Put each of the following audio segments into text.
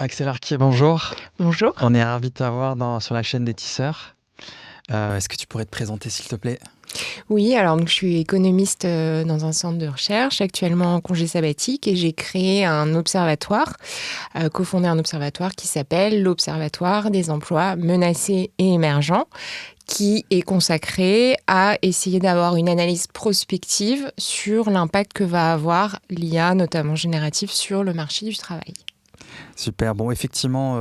Axel Arquier, bonjour. Bonjour. On est ravis de t'avoir sur la chaîne des tisseurs. Est-ce que tu pourrais te présenter, s'il te plaît? Oui, alors donc, je suis économiste dans un centre de recherche, actuellement en congé sabbatique, et j'ai créé un observatoire, cofondé un observatoire qui s'appelle l'Observatoire des emplois menacés et émergents, qui est consacré à essayer d'avoir une analyse prospective sur l'impact que va avoir l'IA, notamment générative, sur le marché du travail. Super. Bon, effectivement,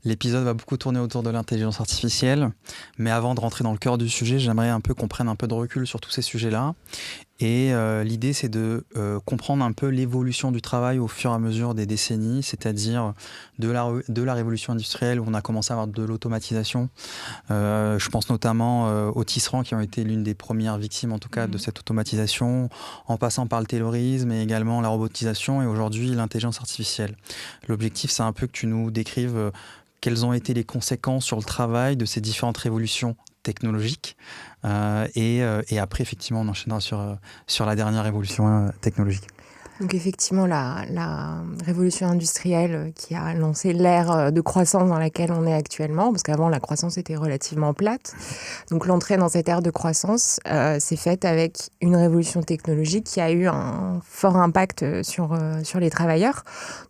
l'épisode va beaucoup tourner autour de l'intelligence artificielle. Mais avant de rentrer dans le cœur du sujet, j'aimerais un peu qu'on prenne un peu de recul sur tous ces sujets-là. Et l'idée, c'est de comprendre un peu l'évolution du travail au fur et à mesure des décennies, c'est-à-dire de la révolution industrielle où on a commencé à avoir de l'automatisation. Je pense notamment aux tisserands qui ont été l'une des premières victimes, en tout cas, de cette automatisation, en passant par le taylorisme et également la robotisation et aujourd'hui l'intelligence artificielle. L'objectif, c'est un peu que tu nous décrives quelles ont été les conséquences sur le travail de ces différentes révolutions technologiques. Et après, effectivement, on enchaînera sur la dernière révolution technologique. Donc effectivement, la révolution industrielle qui a lancé l'ère de croissance dans laquelle on est actuellement, parce qu'avant la croissance était relativement plate. Donc l'entrée dans cette ère de croissance s'est faite avec une révolution technologique qui a eu un fort impact sur les travailleurs.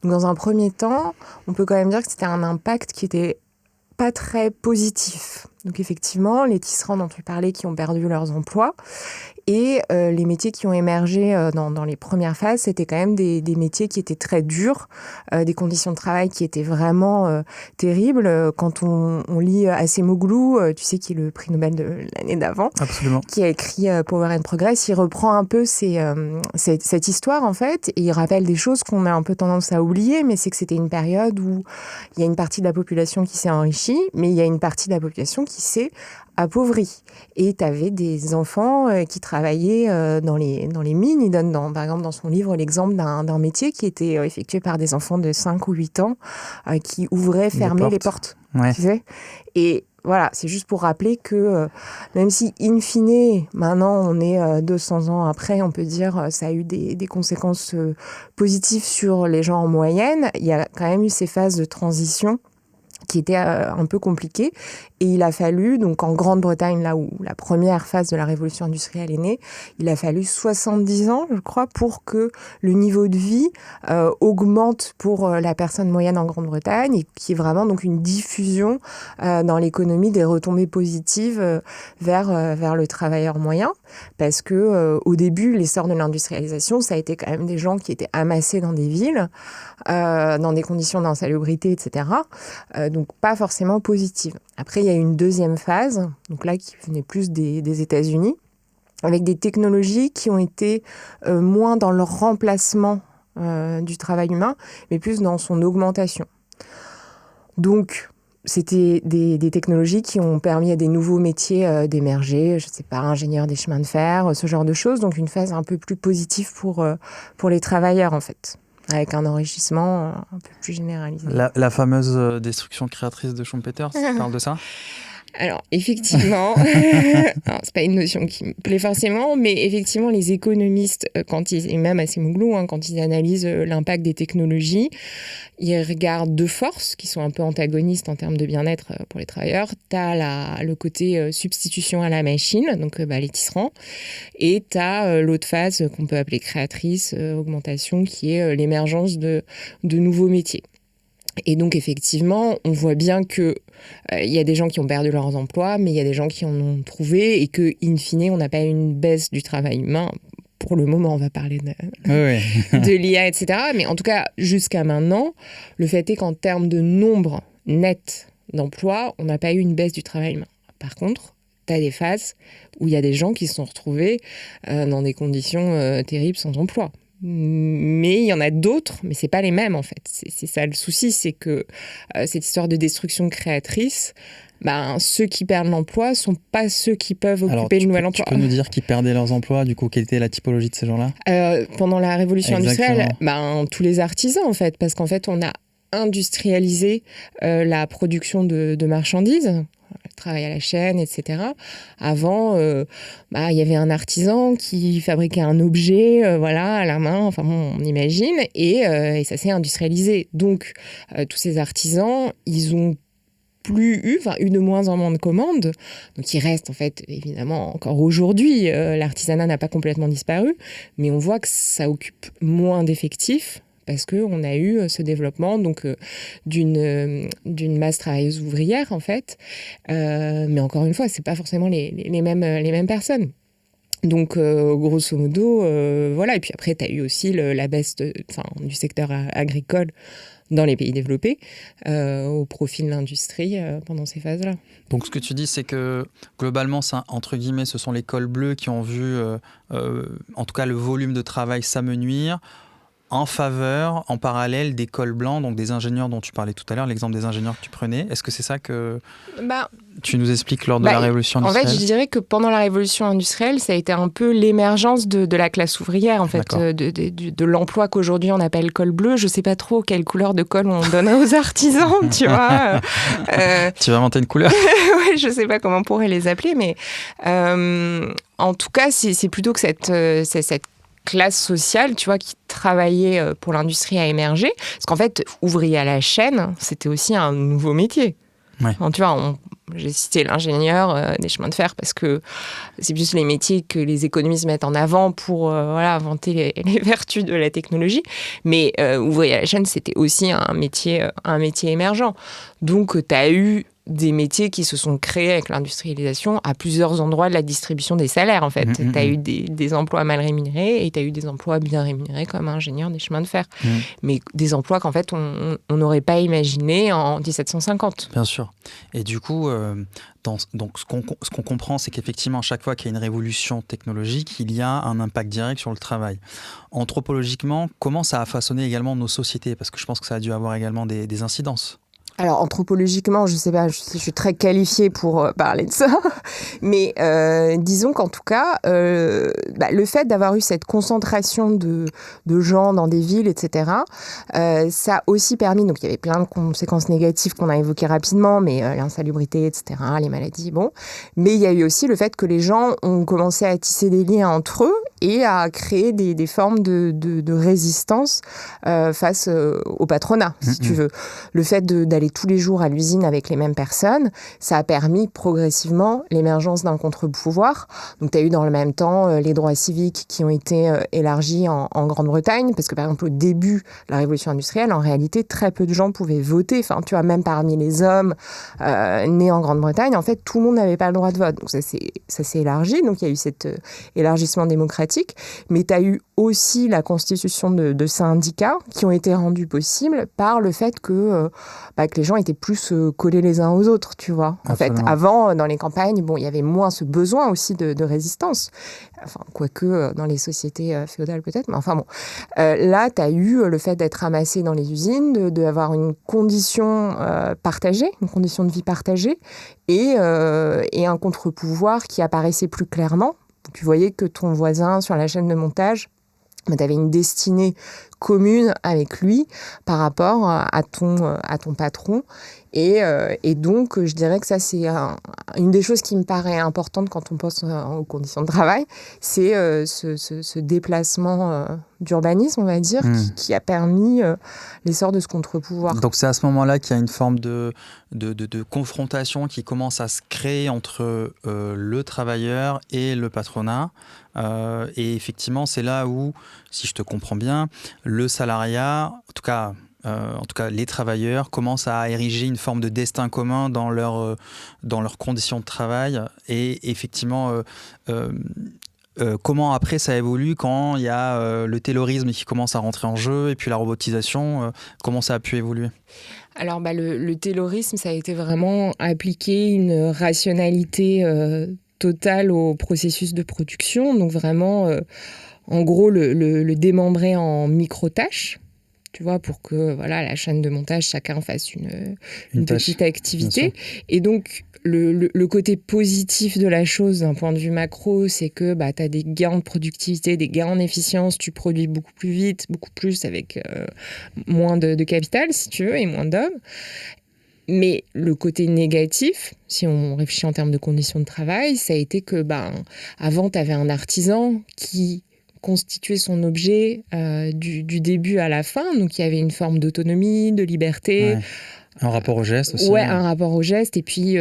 Donc dans un premier temps, on peut quand même dire que c'était un impact qui était pas très positif. Donc effectivement, les tisserands dont tu parlais qui ont perdu leurs emplois et les métiers qui ont émergé dans les premières phases, c'était quand même des métiers qui étaient très durs, des conditions de travail qui étaient vraiment terribles. Quand on lit Acemoglu, tu sais, qui est le prix Nobel de l'année d'avant, Absolument. Qui a écrit Power and Progress, il reprend un peu cette histoire en fait, et il rappelle des choses qu'on a un peu tendance à oublier, mais c'est que c'était une période où il y a une partie de la population qui s'est enrichie, mais il y a une partie de la population qui s'est appauvrie. Et tu avais des enfants qui travaillaient dans les mines. Il donne, par exemple, dans son livre, l'exemple d'un métier qui était effectué par des enfants de 5 ou 8 ans qui ouvraient, fermaient les portes. Ouais. Tu sais ? Et voilà, c'est juste pour rappeler que même si, in fine, maintenant, on est 200 ans après, on peut dire ça a eu des conséquences positives sur les gens en moyenne, il y a quand même eu ces phases de transition qui était un peu compliqué. Et il a fallu, donc en Grande-Bretagne, là où la première phase de la révolution industrielle est née, il a fallu 70 ans, je crois, pour que le niveau de vie augmente pour la personne moyenne en Grande-Bretagne, et qui est vraiment donc une diffusion dans l'économie des retombées positives vers le travailleur moyen. Parce que au début, l'essor de l'industrialisation, ça a été quand même des gens qui étaient amassés dans des villes, dans des conditions d'insalubrité, etc. Donc pas forcément positive. Après, il y a une deuxième phase, donc là qui venait plus des États-Unis, avec des technologies qui ont été moins dans leur remplacement du travail humain, mais plus dans son augmentation. Donc, c'était des technologies qui ont permis à des nouveaux métiers d'émerger, je ne sais pas, ingénieur des chemins de fer, ce genre de choses. Donc, une phase un peu plus positive pour les travailleurs, en fait, avec un enrichissement un peu plus généralisé. La fameuse destruction créatrice de Schumpeter, ça parle de ça? Alors, effectivement, c'est pas une notion qui me plaît forcément, mais effectivement, les économistes, et même Acemoglu, quand ils analysent l'impact des technologies, ils regardent deux forces qui sont un peu antagonistes en termes de bien-être pour les travailleurs. Tu as le côté substitution à la machine, donc les tisserands, et tu as l'autre phase qu'on peut appeler créatrice, augmentation, qui est l'émergence de nouveaux métiers. Et donc, effectivement, on voit bien que y a des gens qui ont perdu leurs emplois, mais il y a des gens qui en ont trouvé, et que, in fine, on n'a pas une baisse du travail humain. Pour le moment, on va parler de l'IA, etc. Mais en tout cas, jusqu'à maintenant, le fait est qu'en termes de nombre net d'emplois, on n'a pas eu une baisse du travail humain. Par contre, tu as des phases où il y a des gens qui se sont retrouvés dans des conditions terribles sans emploi. Mais il y en a d'autres, mais c'est pas les mêmes en fait. C'est ça le souci, c'est que cette histoire de destruction créatrice, ceux qui perdent l'emploi sont pas ceux qui peuvent occuper le nouvel emploi. Tu peux nous dire qui perdaient leurs emplois, du coup, quelle était la typologie de ces gens-là? Pendant la révolution industrielle, tous les artisans en fait, parce qu'en fait on a industrialisé la production de marchandises. travail à la chaîne, etc. Avant, il y avait un artisan qui fabriquait un objet, à la main, on imagine, et ça s'est industrialisé. Donc, tous ces artisans, ils ont eu de moins en moins de commandes. Donc, il reste, en fait, évidemment, encore aujourd'hui, l'artisanat n'a pas complètement disparu, mais on voit que ça occupe moins d'effectifs parce qu'on a eu ce développement d'une masse travailleuse ouvrière, en fait. Mais encore une fois, c'est pas forcément les mêmes personnes. Donc, grosso modo, Et puis après, tu as eu aussi la baisse du secteur agricole dans les pays développés, au profit de l'industrie pendant ces phases-là. Donc, ce que tu dis, c'est que globalement, entre guillemets, ce sont les cols bleus qui ont vu, en tout cas, le volume de travail s'amenuire en faveur, en parallèle des cols blancs, donc des ingénieurs dont tu parlais tout à l'heure, l'exemple des ingénieurs que tu prenais. Est-ce que c'est ça que tu nous expliques lors de la Révolution industrielle ? En fait, je dirais que pendant la Révolution industrielle, ça a été un peu l'émergence de la classe ouvrière, en fait, de l'emploi qu'aujourd'hui on appelle col bleu. Je ne sais pas trop quelle couleur de col on donne aux artisans, tu vois. Tu vas inventer une couleur ? Ouais, je ne sais pas comment on pourrait les appeler, mais en tout cas, c'est plutôt que cette classe sociale, tu vois, qui travaillait pour l'industrie a émergé. Parce qu'en fait, ouvrier à la chaîne, c'était aussi un nouveau métier. Ouais. Donc, tu vois, j'ai cité l'ingénieur des chemins de fer parce que c'est plus les métiers que les économistes mettent en avant pour vanter les vertus de la technologie. Mais ouvrier à la chaîne, c'était aussi un métier émergent. Donc, tu as eu des métiers qui se sont créés avec l'industrialisation à plusieurs endroits de la distribution des salaires, en fait. Tu as eu des emplois mal rémunérés et tu as eu des emplois bien rémunérés comme ingénieur des chemins de fer. Mais des emplois qu'en fait, on n'aurait pas imaginé en 1750. Bien sûr. Et du coup, donc ce qu'on comprend, c'est qu'effectivement, à chaque fois qu'il y a une révolution technologique, il y a un impact direct sur le travail. Anthropologiquement, comment ça a façonné également nos sociétés ? Parce que je pense que ça a dû avoir également des incidences. Alors, anthropologiquement, je sais pas, je suis très qualifiée pour parler de ça, mais disons qu'en tout cas, le fait d'avoir eu cette concentration de gens dans des villes, etc., ça a aussi permis, donc il y avait plein de conséquences négatives qu'on a évoquées rapidement, mais l'insalubrité, etc., les maladies, mais il y a eu aussi le fait que les gens ont commencé à tisser des liens entre eux et à créer des formes de résistance face au patronat, si tu veux. Le fait d'aller tous les jours à l'usine avec les mêmes personnes, ça a permis progressivement l'émergence d'un contre-pouvoir. Donc, tu as eu dans le même temps les droits civiques qui ont été élargis en Grande-Bretagne, parce que par exemple, au début de la Révolution industrielle, en réalité, très peu de gens pouvaient voter. Enfin, tu vois, même parmi les hommes nés en Grande-Bretagne, en fait, tout le monde n'avait pas le droit de vote. Donc, ça s'est élargi. Donc, il y a eu cet élargissement démocratique. Mais tu as eu aussi la constitution de syndicats qui ont été rendus possibles par le fait que les gens étaient plus collés les uns aux autres, tu vois. En fait, avant, dans les campagnes, il y avait moins ce besoin aussi de résistance. Enfin, quoique dans les sociétés féodales peut-être, mais enfin bon. Là, tu as eu le fait d'être ramassé dans les usines, d'avoir une condition partagée, une condition de vie partagée, et un contre-pouvoir qui apparaissait plus clairement. Tu voyais que ton voisin sur la chaîne de montage, tu avais une destinée commune avec lui par rapport à ton patron. Et donc, je dirais que ça, c'est une des choses qui me paraît importante quand on pense aux conditions de travail, c'est ce déplacement d'urbanisme, on va dire, qui a permis l'essor de ce contre-pouvoir. Donc, c'est à ce moment-là qu'il y a une forme de confrontation qui commence à se créer entre le travailleur et le patronat. Et effectivement, c'est là où, si je te comprends bien, le salariat, en tout cas les travailleurs, commencent à ériger une forme de destin commun dans leurs conditions de travail. Et effectivement, comment après ça évolue quand il y a le taylorisme qui commence à rentrer en jeu et puis la robotisation, comment ça a pu évoluer ? Alors, le taylorisme, ça a été vraiment appliquer une rationalité totale au processus de production. Donc vraiment, en gros, le démembrer en micro-tâches. Tu vois, pour que la chaîne de montage, chacun fasse une petite activité. Et donc, le côté positif de la chose d'un point de vue macro, c'est que tu as des gains de productivité, des gains en efficience, tu produis beaucoup plus vite, beaucoup plus avec moins de capital, si tu veux, et moins d'hommes. Mais le côté négatif, si on réfléchit en termes de conditions de travail, ça a été que avant, tu avais un artisan qui constituait son objet du début à la fin. Donc, il y avait une forme d'autonomie, de liberté. Ouais. Un rapport au geste aussi. Ouais, un rapport au geste. Et puis,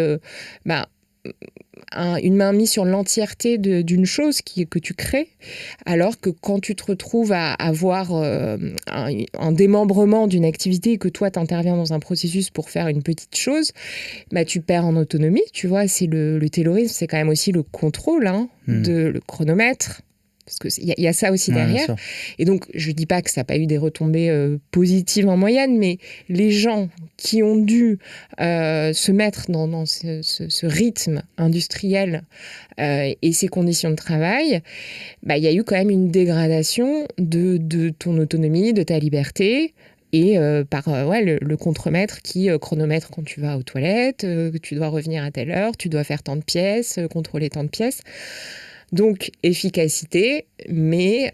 une main mise sur l'entièreté d'une chose que tu crées, alors que quand tu te retrouves à avoir un démembrement d'une activité et que toi, tu interviens dans un processus pour faire une petite chose, tu perds en autonomie, tu vois. C'est le taylorisme, c'est quand même aussi le contrôle, le chronomètre. Parce qu'il y a ça aussi derrière. Et donc, je ne dis pas que ça n'a pas eu des retombées positives en moyenne, mais les gens qui ont dû se mettre dans ce rythme industriel et ces conditions de travail, il y a eu quand même une dégradation de ton autonomie, de ta liberté, et par le contremaître qui chronomètre quand tu vas aux toilettes, que tu dois revenir à telle heure, tu dois faire tant de pièces, contrôler tant de pièces. Donc, efficacité, mais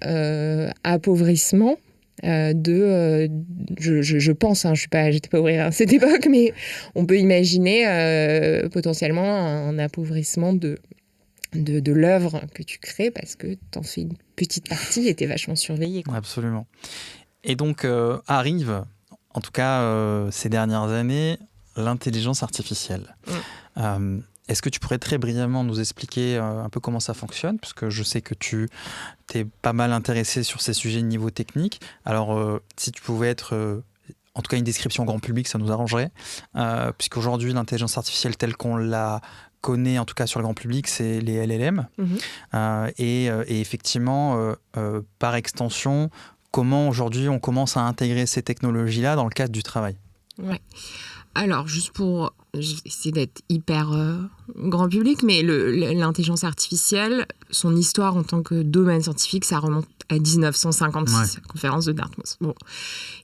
appauvrissement je pense, j'étais pas ouvrière à cette époque, mais on peut imaginer potentiellement un appauvrissement de l'œuvre que tu crées parce que tu en fais une petite partie et tu es vachement surveillé. Absolument. Et donc, arrive, en tout cas ces dernières années, l'intelligence artificielle. Est-ce que tu pourrais très brièvement nous expliquer un peu comment ça fonctionne? Parce que je sais que tu t'es pas mal intéressé sur ces sujets de niveau technique. Alors, si tu pouvais être, en tout cas une description grand public, ça nous arrangerait. Puisqu'aujourd'hui, l'intelligence artificielle telle qu'on la connaît, en tout cas sur le grand public, c'est les LLM. Et effectivement, par extension, comment aujourd'hui on commence à intégrer ces technologies-là dans le cadre du travail? Ouais. Alors, juste pour essayer d'être hyper grand public, mais l'intelligence artificielle, son histoire en tant que domaine scientifique, ça remonte à 1956, conférence de Dartmouth. Bon.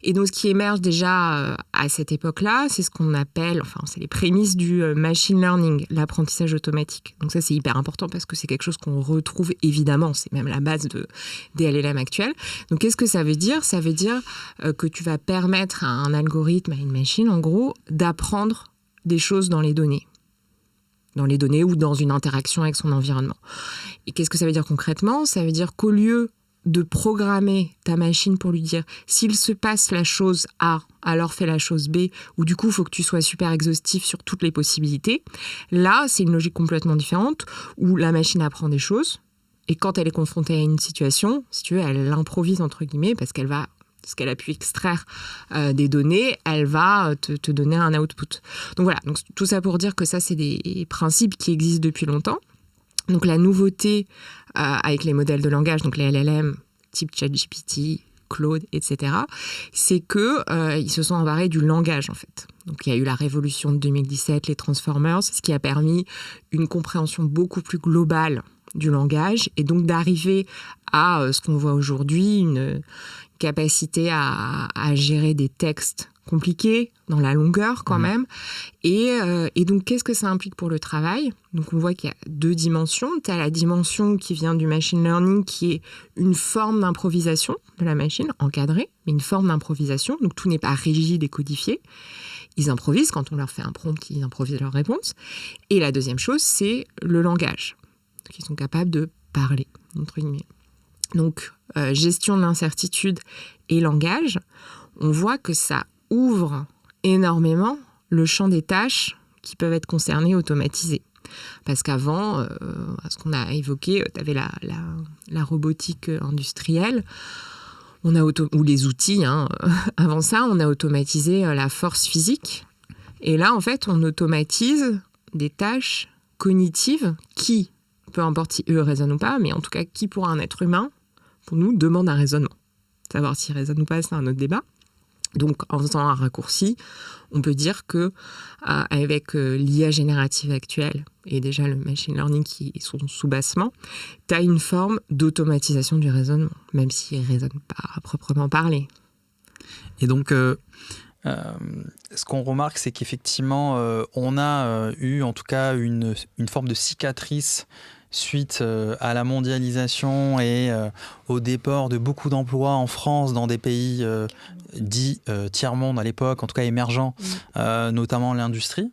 Et donc, ce qui émerge déjà à cette époque-là, c'est ce qu'on appelle, c'est les prémices du machine learning, l'apprentissage automatique. Donc ça, c'est hyper important parce que c'est quelque chose qu'on retrouve évidemment, c'est même la base des LLM actuels. Donc, qu'est-ce que ça veut dire? Ça veut dire que tu vas permettre à un algorithme, à une machine, en gros, d'apprendre des choses dans les données ou dans une interaction avec son environnement. Et qu'est-ce que ça veut dire concrètement? Ça veut dire qu'au lieu de programmer ta machine pour lui dire s'il se passe la chose A, alors fais la chose B, ou du coup, il faut que tu sois super exhaustif sur toutes les possibilités. Là, c'est une logique complètement différente où la machine apprend des choses et quand elle est confrontée à une situation, si tu veux, elle l'improvise entre guillemets parce qu'elle va ce qu'elle a pu extraire des données, elle va te donner un output. Donc voilà, donc, tout ça pour dire que ça, c'est des principes qui existent depuis longtemps. Donc la nouveauté avec les modèles de langage, donc les LLM, type ChatGPT, Claude, etc., c'est qu'ils se sont emparés du langage, en fait. Donc il y a eu la révolution de 2017, les Transformers, ce qui a permis une compréhension beaucoup plus globale du langage et donc d'arriver à ce qu'on voit aujourd'hui, une capacité à gérer des textes compliqués, dans la longueur quand même. Et donc, qu'est-ce que ça implique pour le travail? Donc, on voit qu'il y a deux dimensions. Tu as la dimension qui vient du machine learning, qui est une forme d'improvisation de la machine, encadrée, mais une forme d'improvisation. Donc, tout n'est pas rigide et codifié. Ils improvisent. Quand on leur fait un prompt, ils improvisent leur réponse. Et la deuxième chose, c'est le langage. Donc, ils sont capables de parler, entre guillemets. Donc, gestion de l'incertitude et langage, on voit que ça ouvre énormément le champ des tâches qui peuvent être concernées, automatisées. Parce qu'avant, ce qu'on a évoqué, tu avais la robotique industrielle, ou les outils. Avant ça, on a automatisé la force physique. Et là, en fait, on automatise des tâches cognitives qui, peu importe si eux raisonnent ou pas, mais en tout cas, qui pour un être humain, pour nous, demande un raisonnement. Savoir s'il raisonne ou pas, c'est un autre débat. Donc, en faisant un raccourci, on peut dire que avec l'IA générative actuelle et déjà le machine learning qui est son soubassement, tu as une forme d'automatisation du raisonnement, même s'il ne raisonne pas à proprement parler. Et donc, ce qu'on remarque, c'est qu'effectivement, on a eu en tout cas une forme de cicatrice suite à la mondialisation et au départ de beaucoup d'emplois en France dans des pays dits tiers-monde à l'époque, en tout cas émergents, notamment l'industrie.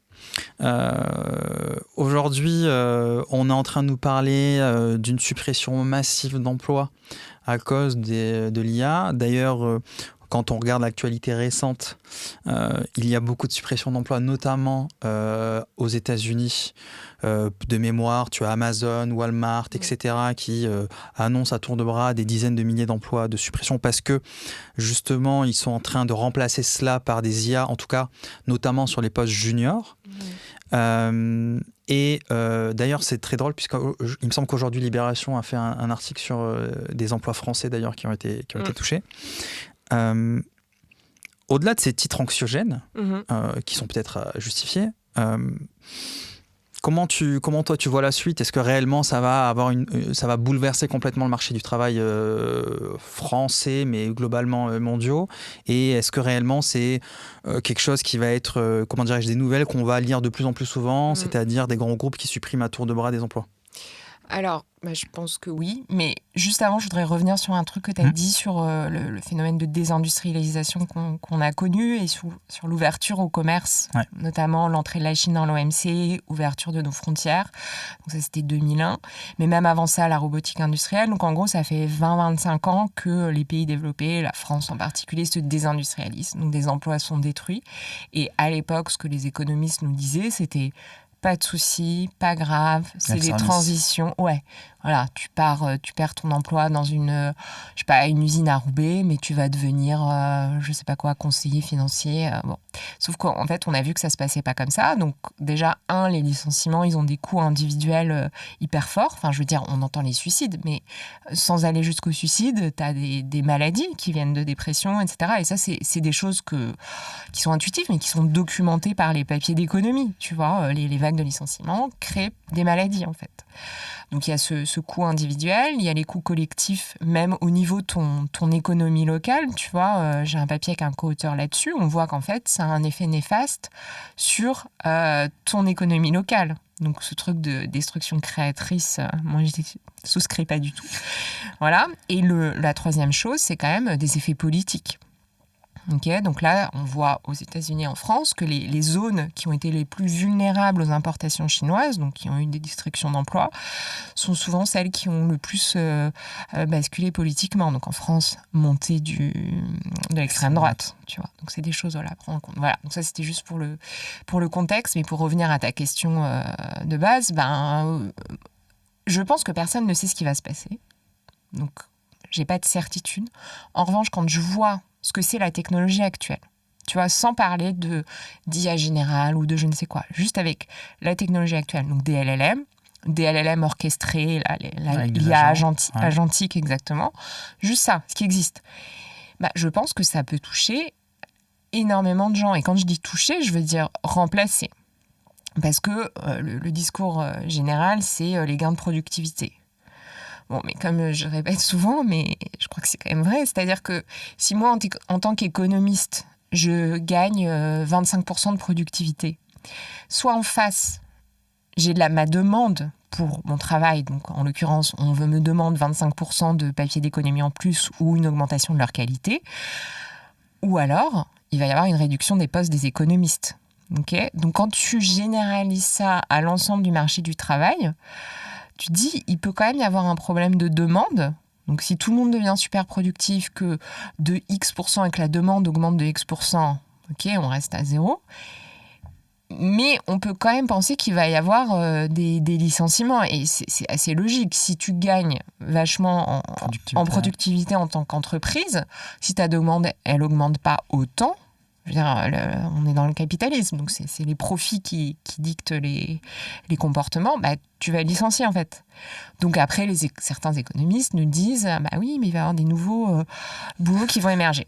Aujourd'hui, on est en train de nous parler d'une suppression massive d'emplois à cause de l'IA. D'ailleurs, quand on regarde l'actualité récente, il y a beaucoup de suppressions d'emplois, notamment aux États-Unis. De mémoire, tu as Amazon, Walmart, etc. qui annoncent à tour de bras des dizaines de milliers d'emplois de suppression parce que justement, ils sont en train de remplacer cela par des IA, en tout cas, notamment sur les postes juniors. D'ailleurs, c'est très drôle puisqu'il me semble qu'aujourd'hui Libération a fait un article sur des emplois français d'ailleurs qui ont été touchés. Au-delà de ces titres anxiogènes qui sont peut-être justifiés, comment toi tu vois la suite? Est-ce que réellement ça va bouleverser complètement le marché du travail français, mais globalement mondiaux? Et est-ce que réellement c'est quelque chose qui va être, des nouvelles qu'on va lire de plus en plus souvent, c'est-à-dire des grands groupes qui suppriment à tour de bras des emplois? Alors, je pense que oui, mais juste avant, je voudrais revenir sur un truc que tu as dit sur le phénomène de désindustrialisation qu'on a connu et sur l'ouverture au commerce, notamment l'entrée de la Chine dans l'OMC, ouverture de nos frontières. Donc ça, c'était 2001. Mais même avant ça, la robotique industrielle. Donc en gros, ça fait 20-25 ans que les pays développés, la France en particulier, se désindustrialisent. Donc des emplois sont détruits. Et à l'époque, ce que les économistes nous disaient, c'était... Pas de souci, pas grave, c'est les transitions. Ouais, voilà, tu perds ton emploi dans une usine à Roubaix, mais tu vas devenir, je sais pas quoi, conseiller financier. Bon. Sauf qu'en fait, on a vu que ça se passait pas comme ça. Donc déjà, les licenciements, ils ont des coûts individuels hyper forts. Enfin, je veux dire, on entend les suicides, mais sans aller jusqu'au suicide, tu as des maladies qui viennent de dépression, etc. Et ça, c'est des choses qui sont intuitives, mais qui sont documentées par les papiers d'économie. Tu vois, les vagues de licenciement créent des maladies, en fait. Donc, il y a ce coût individuel, il y a les coûts collectifs, même au niveau de ton économie locale. Tu vois, j'ai un papier avec un co-auteur là-dessus. On voit qu'en fait, ça a un effet néfaste sur ton économie locale. Donc, ce truc de destruction créatrice, moi, je ne souscris pas du tout. Voilà. Et la troisième chose, c'est quand même des effets politiques. Okay, donc là, on voit aux États-Unis et en France que les zones qui ont été les plus vulnérables aux importations chinoises, donc qui ont eu des destructions d'emplois, sont souvent celles qui ont le plus basculé politiquement. Donc en France, montée de l'extrême droite, tu vois. Donc c'est des choses à prendre en compte. Voilà. Donc ça, c'était juste pour le contexte, mais pour revenir à ta question de base, je pense que personne ne sait ce qui va se passer. Donc j'ai pas de certitude. En revanche, quand je vois ce que c'est la technologie actuelle. Tu vois, sans parler d'IA générale ou de je ne sais quoi. Juste avec la technologie actuelle. Donc des LLM orchestrés, l'IA agentique, exactement. Juste ça, ce qui existe. Je pense que ça peut toucher énormément de gens. Et quand je dis toucher, je veux dire remplacer. Parce que le discours général, c'est les gains de productivité. Bon, mais comme je répète souvent, mais je crois que c'est quand même vrai, c'est-à-dire que si moi, en tant qu'économiste, je gagne 25% de productivité, soit en face, j'ai ma demande pour mon travail, donc en l'occurrence, on me demande 25% de papier d'économie en plus ou une augmentation de leur qualité, ou alors, il va y avoir une réduction des postes des économistes. Okay, donc quand tu généralises ça à l'ensemble du marché du travail, tu te dis, il peut quand même y avoir un problème de demande. Donc, si tout le monde devient super productif, que de X% et que la demande augmente de X%, ok, on reste à 0. Mais on peut quand même penser qu'il va y avoir des licenciements. Et c'est assez logique. Si tu gagnes vachement en productivité en tant qu'entreprise, si ta demande, elle n'augmente pas autant, je veux dire, on est dans le capitalisme, donc c'est les profits qui dictent les comportements, tu vas licencier en fait. Donc après, certains économistes nous disent oui, mais il va y avoir des nouveaux boulots qui vont émerger.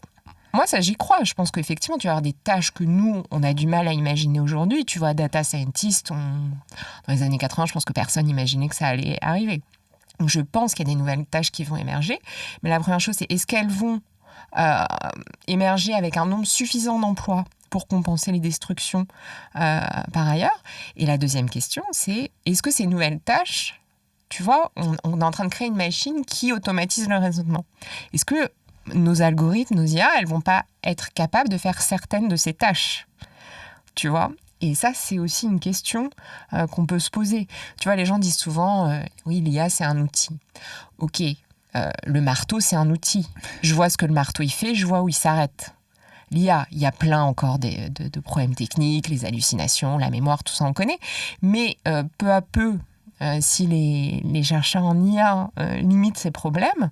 Moi, ça, j'y crois. Je pense qu'effectivement, tu vas avoir des tâches que nous, on a du mal à imaginer aujourd'hui. Tu vois, data scientist, dans les années 80, je pense que personne n'imaginait que ça allait arriver. Donc je pense qu'il y a des nouvelles tâches qui vont émerger. Mais la première chose, c'est est-ce qu'elles vont émerger avec un nombre suffisant d'emplois pour compenser les destructions par ailleurs. Et la deuxième question, c'est est-ce que ces nouvelles tâches, Tu vois, on est en train de créer une machine qui automatise le raisonnement. Est-ce que nos algorithmes, nos IA, elles vont pas être capables de faire certaines de ces tâches? Tu vois? Et ça, c'est aussi une question qu'on peut se poser. Tu vois, les gens disent souvent, oui, l'IA, c'est un outil. Ok, le marteau, c'est un outil. Je vois ce que le marteau, il fait, je vois où il s'arrête. L'IA, il y a plein encore de problèmes techniques, les hallucinations, la mémoire, tout ça, on connaît. Mais peu à peu, si les chercheurs en IA limitent ces problèmes,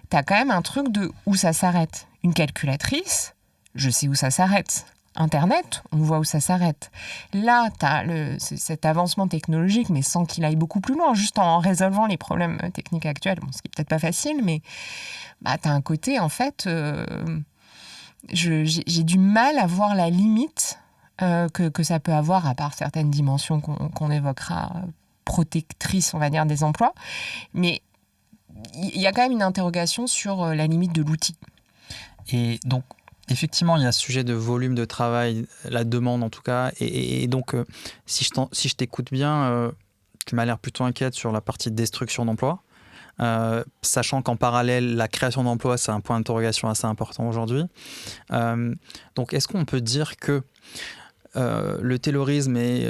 tu as quand même un truc de où ça s'arrête. Une calculatrice, je sais où ça s'arrête. Internet, on voit où ça s'arrête. Là, tu as cet avancement technologique, mais sans qu'il aille beaucoup plus loin, juste en résolvant les problèmes techniques actuels, ce qui n'est peut-être pas facile, mais tu as un côté, en fait, j'ai du mal à voir la limite que ça peut avoir, à part certaines dimensions qu'on évoquera, protectrices, on va dire, des emplois. Mais il y a quand même une interrogation sur la limite de l'outil. Et donc, effectivement, il y a ce sujet de volume de travail, la demande en tout cas. Et donc, si je t'écoute bien, tu m'as l'air plutôt inquiète sur la partie de destruction d'emplois, sachant qu'en parallèle, la création d'emplois, c'est un point d'interrogation assez important aujourd'hui. Donc, est-ce qu'on peut dire que le taylorisme est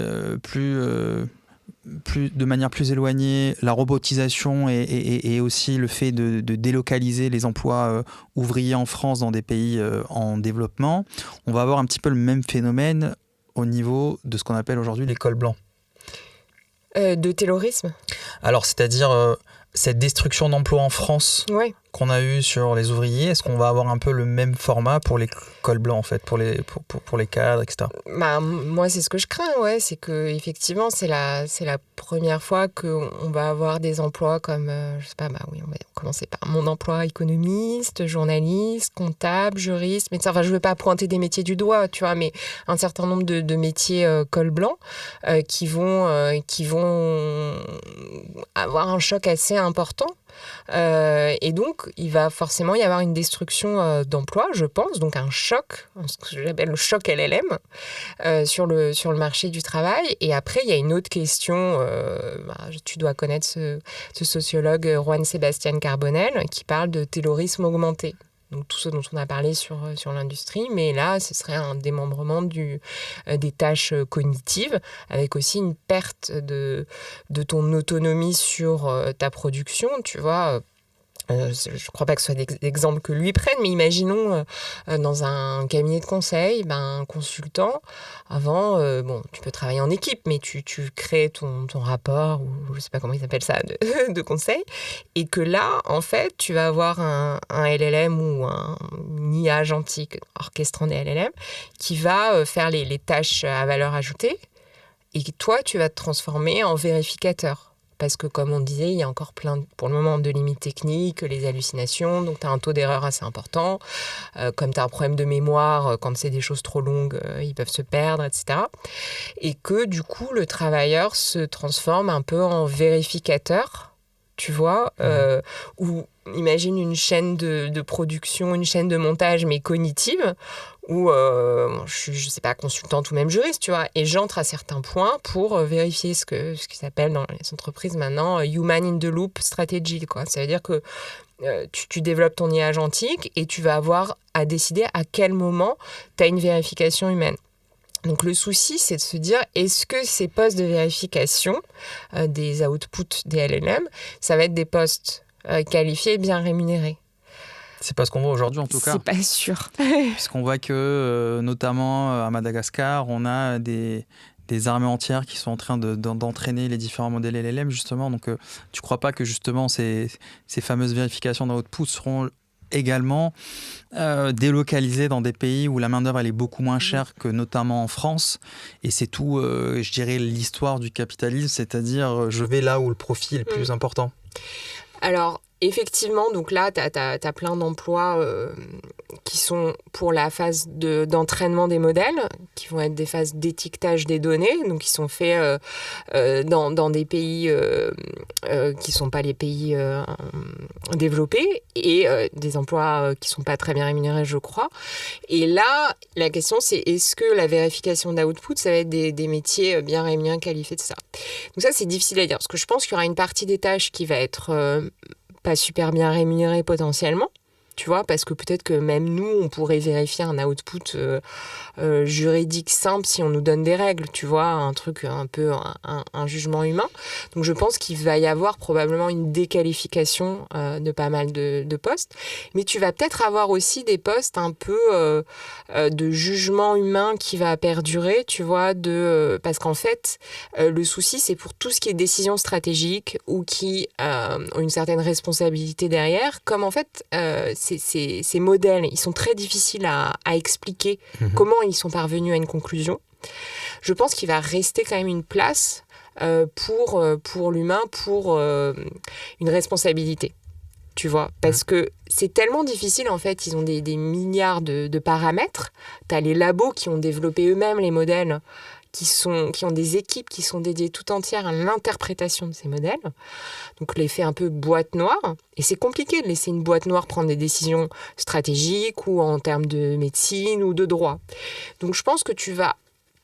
de manière plus éloignée, la robotisation et aussi le fait de délocaliser les emplois ouvriers en France dans des pays en développement, on va avoir un petit peu le même phénomène au niveau de ce qu'on appelle aujourd'hui les cols blancs. De taylorisme ? Alors, c'est-à-dire cette destruction d'emplois en France qu'on a eue sur les ouvriers, est-ce qu'on va avoir un peu le même format pour les cols blancs, en fait, pour les cadres, etc. Moi, c'est ce que je crains, c'est qu'effectivement, c'est la première fois qu'on va avoir des emplois comme, je sais pas, on va commencer par mon emploi: économiste, journaliste, comptable, juriste, médecin. Enfin, je veux pas pointer des métiers du doigt, tu vois, mais un certain nombre de métiers col blanc qui vont avoir un choc assez important. Et donc, il va forcément y avoir une destruction d'emplois, je pense, donc un choc, ce que j'appelle le choc LLM, sur le marché du travail. Et après, il y a une autre question, tu dois connaître ce sociologue Juan Sebastián Carbonell, qui parle de taylorisme augmenté. Donc tout ce dont on a parlé sur l'industrie, mais là, ce serait un démembrement des tâches cognitives, avec aussi une perte de ton autonomie sur ta production, tu vois. Je ne crois pas que ce soit l'exemple que lui prenne, mais imaginons dans un cabinet de conseil, un consultant, avant, tu peux travailler en équipe, mais tu crées ton rapport, ou je ne sais pas comment ils appellent ça, de conseil, et que là, en fait, tu vas avoir un LLM ou une IA agentique orchestrant des LLM qui va faire les tâches à valeur ajoutée, et toi, tu vas te transformer en vérificateur. Parce que, comme on disait, il y a encore plein, pour le moment, de limites techniques, les hallucinations, donc tu as un taux d'erreur assez important. Comme tu as un problème de mémoire, quand c'est des choses trop longues, ils peuvent se perdre, etc. Et que, du coup, le travailleur se transforme un peu en vérificateur, tu vois, ou imagine une chaîne de production, une chaîne de montage, mais cognitive, où je ne sais pas, consultante ou même juriste, tu vois, et j'entre à certains points pour vérifier ce qui s'appelle dans les entreprises maintenant Human in the Loop Strategy, quoi. Ça veut dire que tu développes ton IA agentique et tu vas avoir à décider à quel moment tu as une vérification humaine. Donc le souci, c'est de se dire, est-ce que ces postes de vérification des outputs des LLM, ça va être des postes qualifiés et bien rémunérés? C'est pas ce qu'on voit aujourd'hui en tout cas. C'est pas sûr. Puisqu'on voit que, notamment à Madagascar, on a des armées entières qui sont en train d'entraîner les différents modèles LLM justement. Donc tu crois pas que justement ces fameuses vérifications d'output seront également délocalisées dans des pays où la main-d'œuvre elle est beaucoup moins chère que notamment en France, et c'est tout, je dirais, l'histoire du capitalisme, c'est-à-dire je vais là où le profit est le plus important. Alors, effectivement, donc là, tu as plein d'emplois qui sont pour la phase d'entraînement des modèles, qui vont être des phases d'étiquetage des données, donc qui sont faits dans des pays qui ne sont pas les pays développés, et des emplois qui ne sont pas très bien rémunérés, je crois. Et là, la question, c'est est-ce que la vérification d'output, ça va être des métiers bien rémunérés, qualifiés, etc. Donc ça, c'est difficile à dire, parce que je pense qu'il y aura une partie des tâches qui va être pas super bien rémunérée potentiellement, tu vois, parce que peut-être que même nous, on pourrait vérifier un output juridique simple si on nous donne des règles, tu vois, un truc un peu, un jugement humain. Donc je pense qu'il va y avoir probablement une déqualification de pas mal de postes, mais tu vas peut-être avoir aussi des postes un peu de jugement humain qui va perdurer, tu vois, parce qu'en fait, le souci, c'est pour tout ce qui est décision stratégique ou qui ont une certaine responsabilité derrière, comme en fait, ces modèles, ils sont très difficiles à expliquer comment ils sont parvenus à une conclusion. Je pense qu'il va rester quand même une place pour l'humain, pour une responsabilité, tu vois. Parce que c'est tellement difficile, en fait, ils ont des milliards de paramètres. Tu as les labos qui ont développé eux-mêmes les modèles, qui ont des équipes qui sont dédiées tout entières à l'interprétation de ces modèles. Donc l'effet un peu boîte noire. Et c'est compliqué de laisser une boîte noire prendre des décisions stratégiques ou en termes de médecine ou de droit. Donc je pense que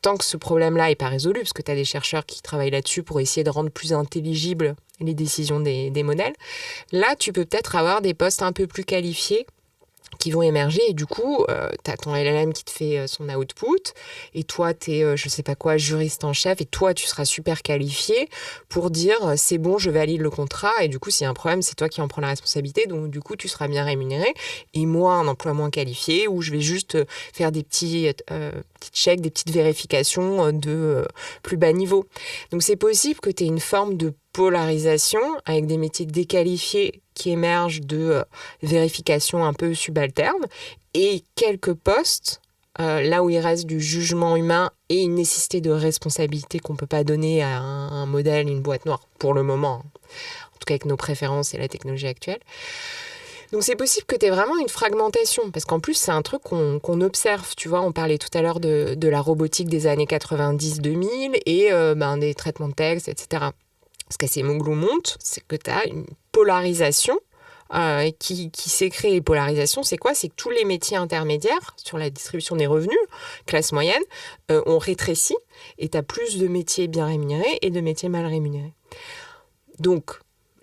tant que ce problème-là n'est pas résolu, parce que tu as des chercheurs qui travaillent là-dessus pour essayer de rendre plus intelligibles les décisions des modèles, là tu peux peut-être avoir des postes un peu plus qualifiés qui vont émerger, et du coup, tu as ton LLM qui te fait son output, et toi, tu es, je sais pas quoi, juriste en chef, et toi, tu seras super qualifié pour dire c'est bon, je valide le contrat, et du coup, s'il y a un problème, c'est toi qui en prends la responsabilité, donc du coup, tu seras bien rémunéré, et moi, un emploi moins qualifié, où je vais juste faire des petits checks, des petites vérifications de plus bas niveau. Donc, c'est possible que tu aies une forme de polarisation avec des métiers déqualifiés qui émergent de vérification un peu subalterne et quelques postes là où il reste du jugement humain et une nécessité de responsabilité qu'on ne peut pas donner à un modèle, une boîte noire, pour le moment, en tout cas avec nos préférences et la technologie actuelle. Donc c'est possible que tu aies vraiment une fragmentation, parce qu'en plus c'est un truc qu'on observe, tu vois, on parlait tout à l'heure de la robotique des années 90-2000 et des traitements de texte, etc. Ce qu'Acemoglu montre, c'est que tu as une polarisation qui s'est créée. Polarisation, c'est quoi ? C'est que tous les métiers intermédiaires sur la distribution des revenus, classe moyenne, ont rétréci, et tu as plus de métiers bien rémunérés et de métiers mal rémunérés. Donc,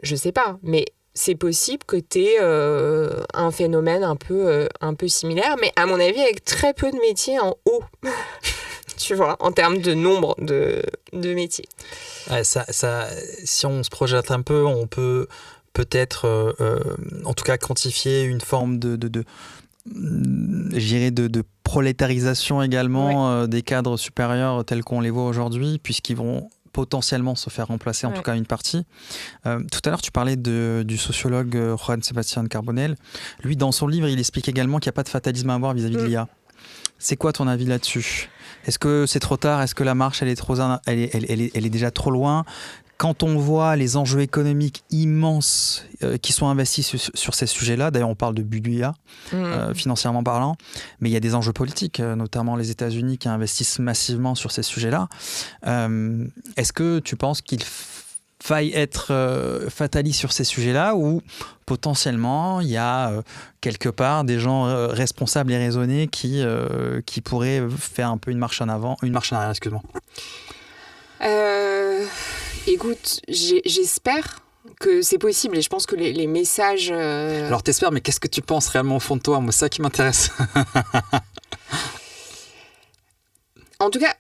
je sais pas, mais c'est possible que tu aies un phénomène un peu similaire, mais à mon avis avec très peu de métiers en haut. Tu vois, en termes de nombre de métiers. Ouais, si on se projette un peu, on peut peut-être, en tout cas, quantifier une forme de prolétarisation également des cadres supérieurs tels qu'on les voit aujourd'hui, puisqu'ils vont potentiellement se faire remplacer, en tout cas une partie. Tout à l'heure, tu parlais du sociologue Juan Sebastián Carbonell. Lui, dans son livre, il explique également qu'il n'y a pas de fatalisme à avoir vis-à-vis de l'IA. C'est quoi ton avis là-dessus ? Est-ce que c'est trop tard ? Est-ce que la marche, elle est déjà trop loin ? Quand on voit les enjeux économiques immenses qui sont investis sur ces sujets-là, d'ailleurs on parle de budget financièrement parlant, mais il y a des enjeux politiques, notamment les États-Unis qui investissent massivement sur ces sujets-là. Est-ce que tu penses qu'il faille être fataliste sur ces sujets-là, ou potentiellement il y a quelque part des gens responsables et raisonnés qui pourraient faire un peu une marche en arrière, excuse-moi. Écoute, j'espère que c'est possible, et je pense que les messages... Alors t'espères, mais qu'est-ce que tu penses réellement au fond de toi ? Moi, c'est ça qui m'intéresse. En tout cas,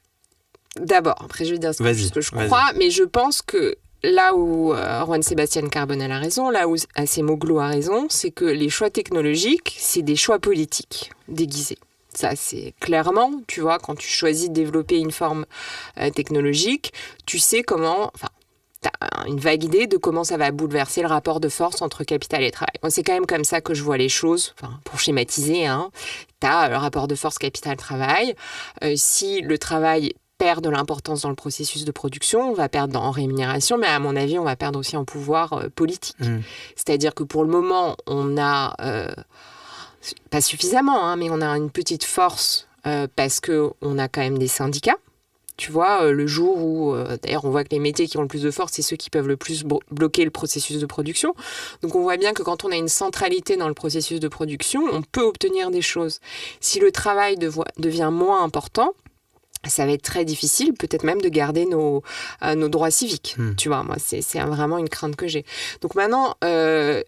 d'abord, après je vais dire ce que je crois, mais je pense que là où Juan Sebastián Carbonell a raison, là où Acemoglu a raison, c'est que les choix technologiques, c'est des choix politiques déguisés. Ça, c'est clairement, tu vois, quand tu choisis de développer une forme technologique, tu sais comment... Enfin, tu as une vague idée de comment ça va bouleverser le rapport de force entre capital et travail. Moi, c'est quand même comme ça que je vois les choses, pour schématiser. Tu as le rapport de force capital-travail. Si le travail perdre de l'importance dans le processus de production, on va perdre en rémunération, mais à mon avis, on va perdre aussi en pouvoir politique. C'est-à-dire que pour le moment, on a, pas suffisamment, hein, mais on a une petite force parce qu'on a quand même des syndicats. Tu vois, le jour où, d'ailleurs, on voit que les métiers qui ont le plus de force, c'est ceux qui peuvent le plus bloquer le processus de production. Donc, on voit bien que quand on a une centralité dans le processus de production, on peut obtenir des choses. Si le travail devient moins important, ça va être très difficile, peut-être même de garder nos droits civiques. Tu vois, moi, c'est vraiment une crainte que j'ai. Donc maintenant, le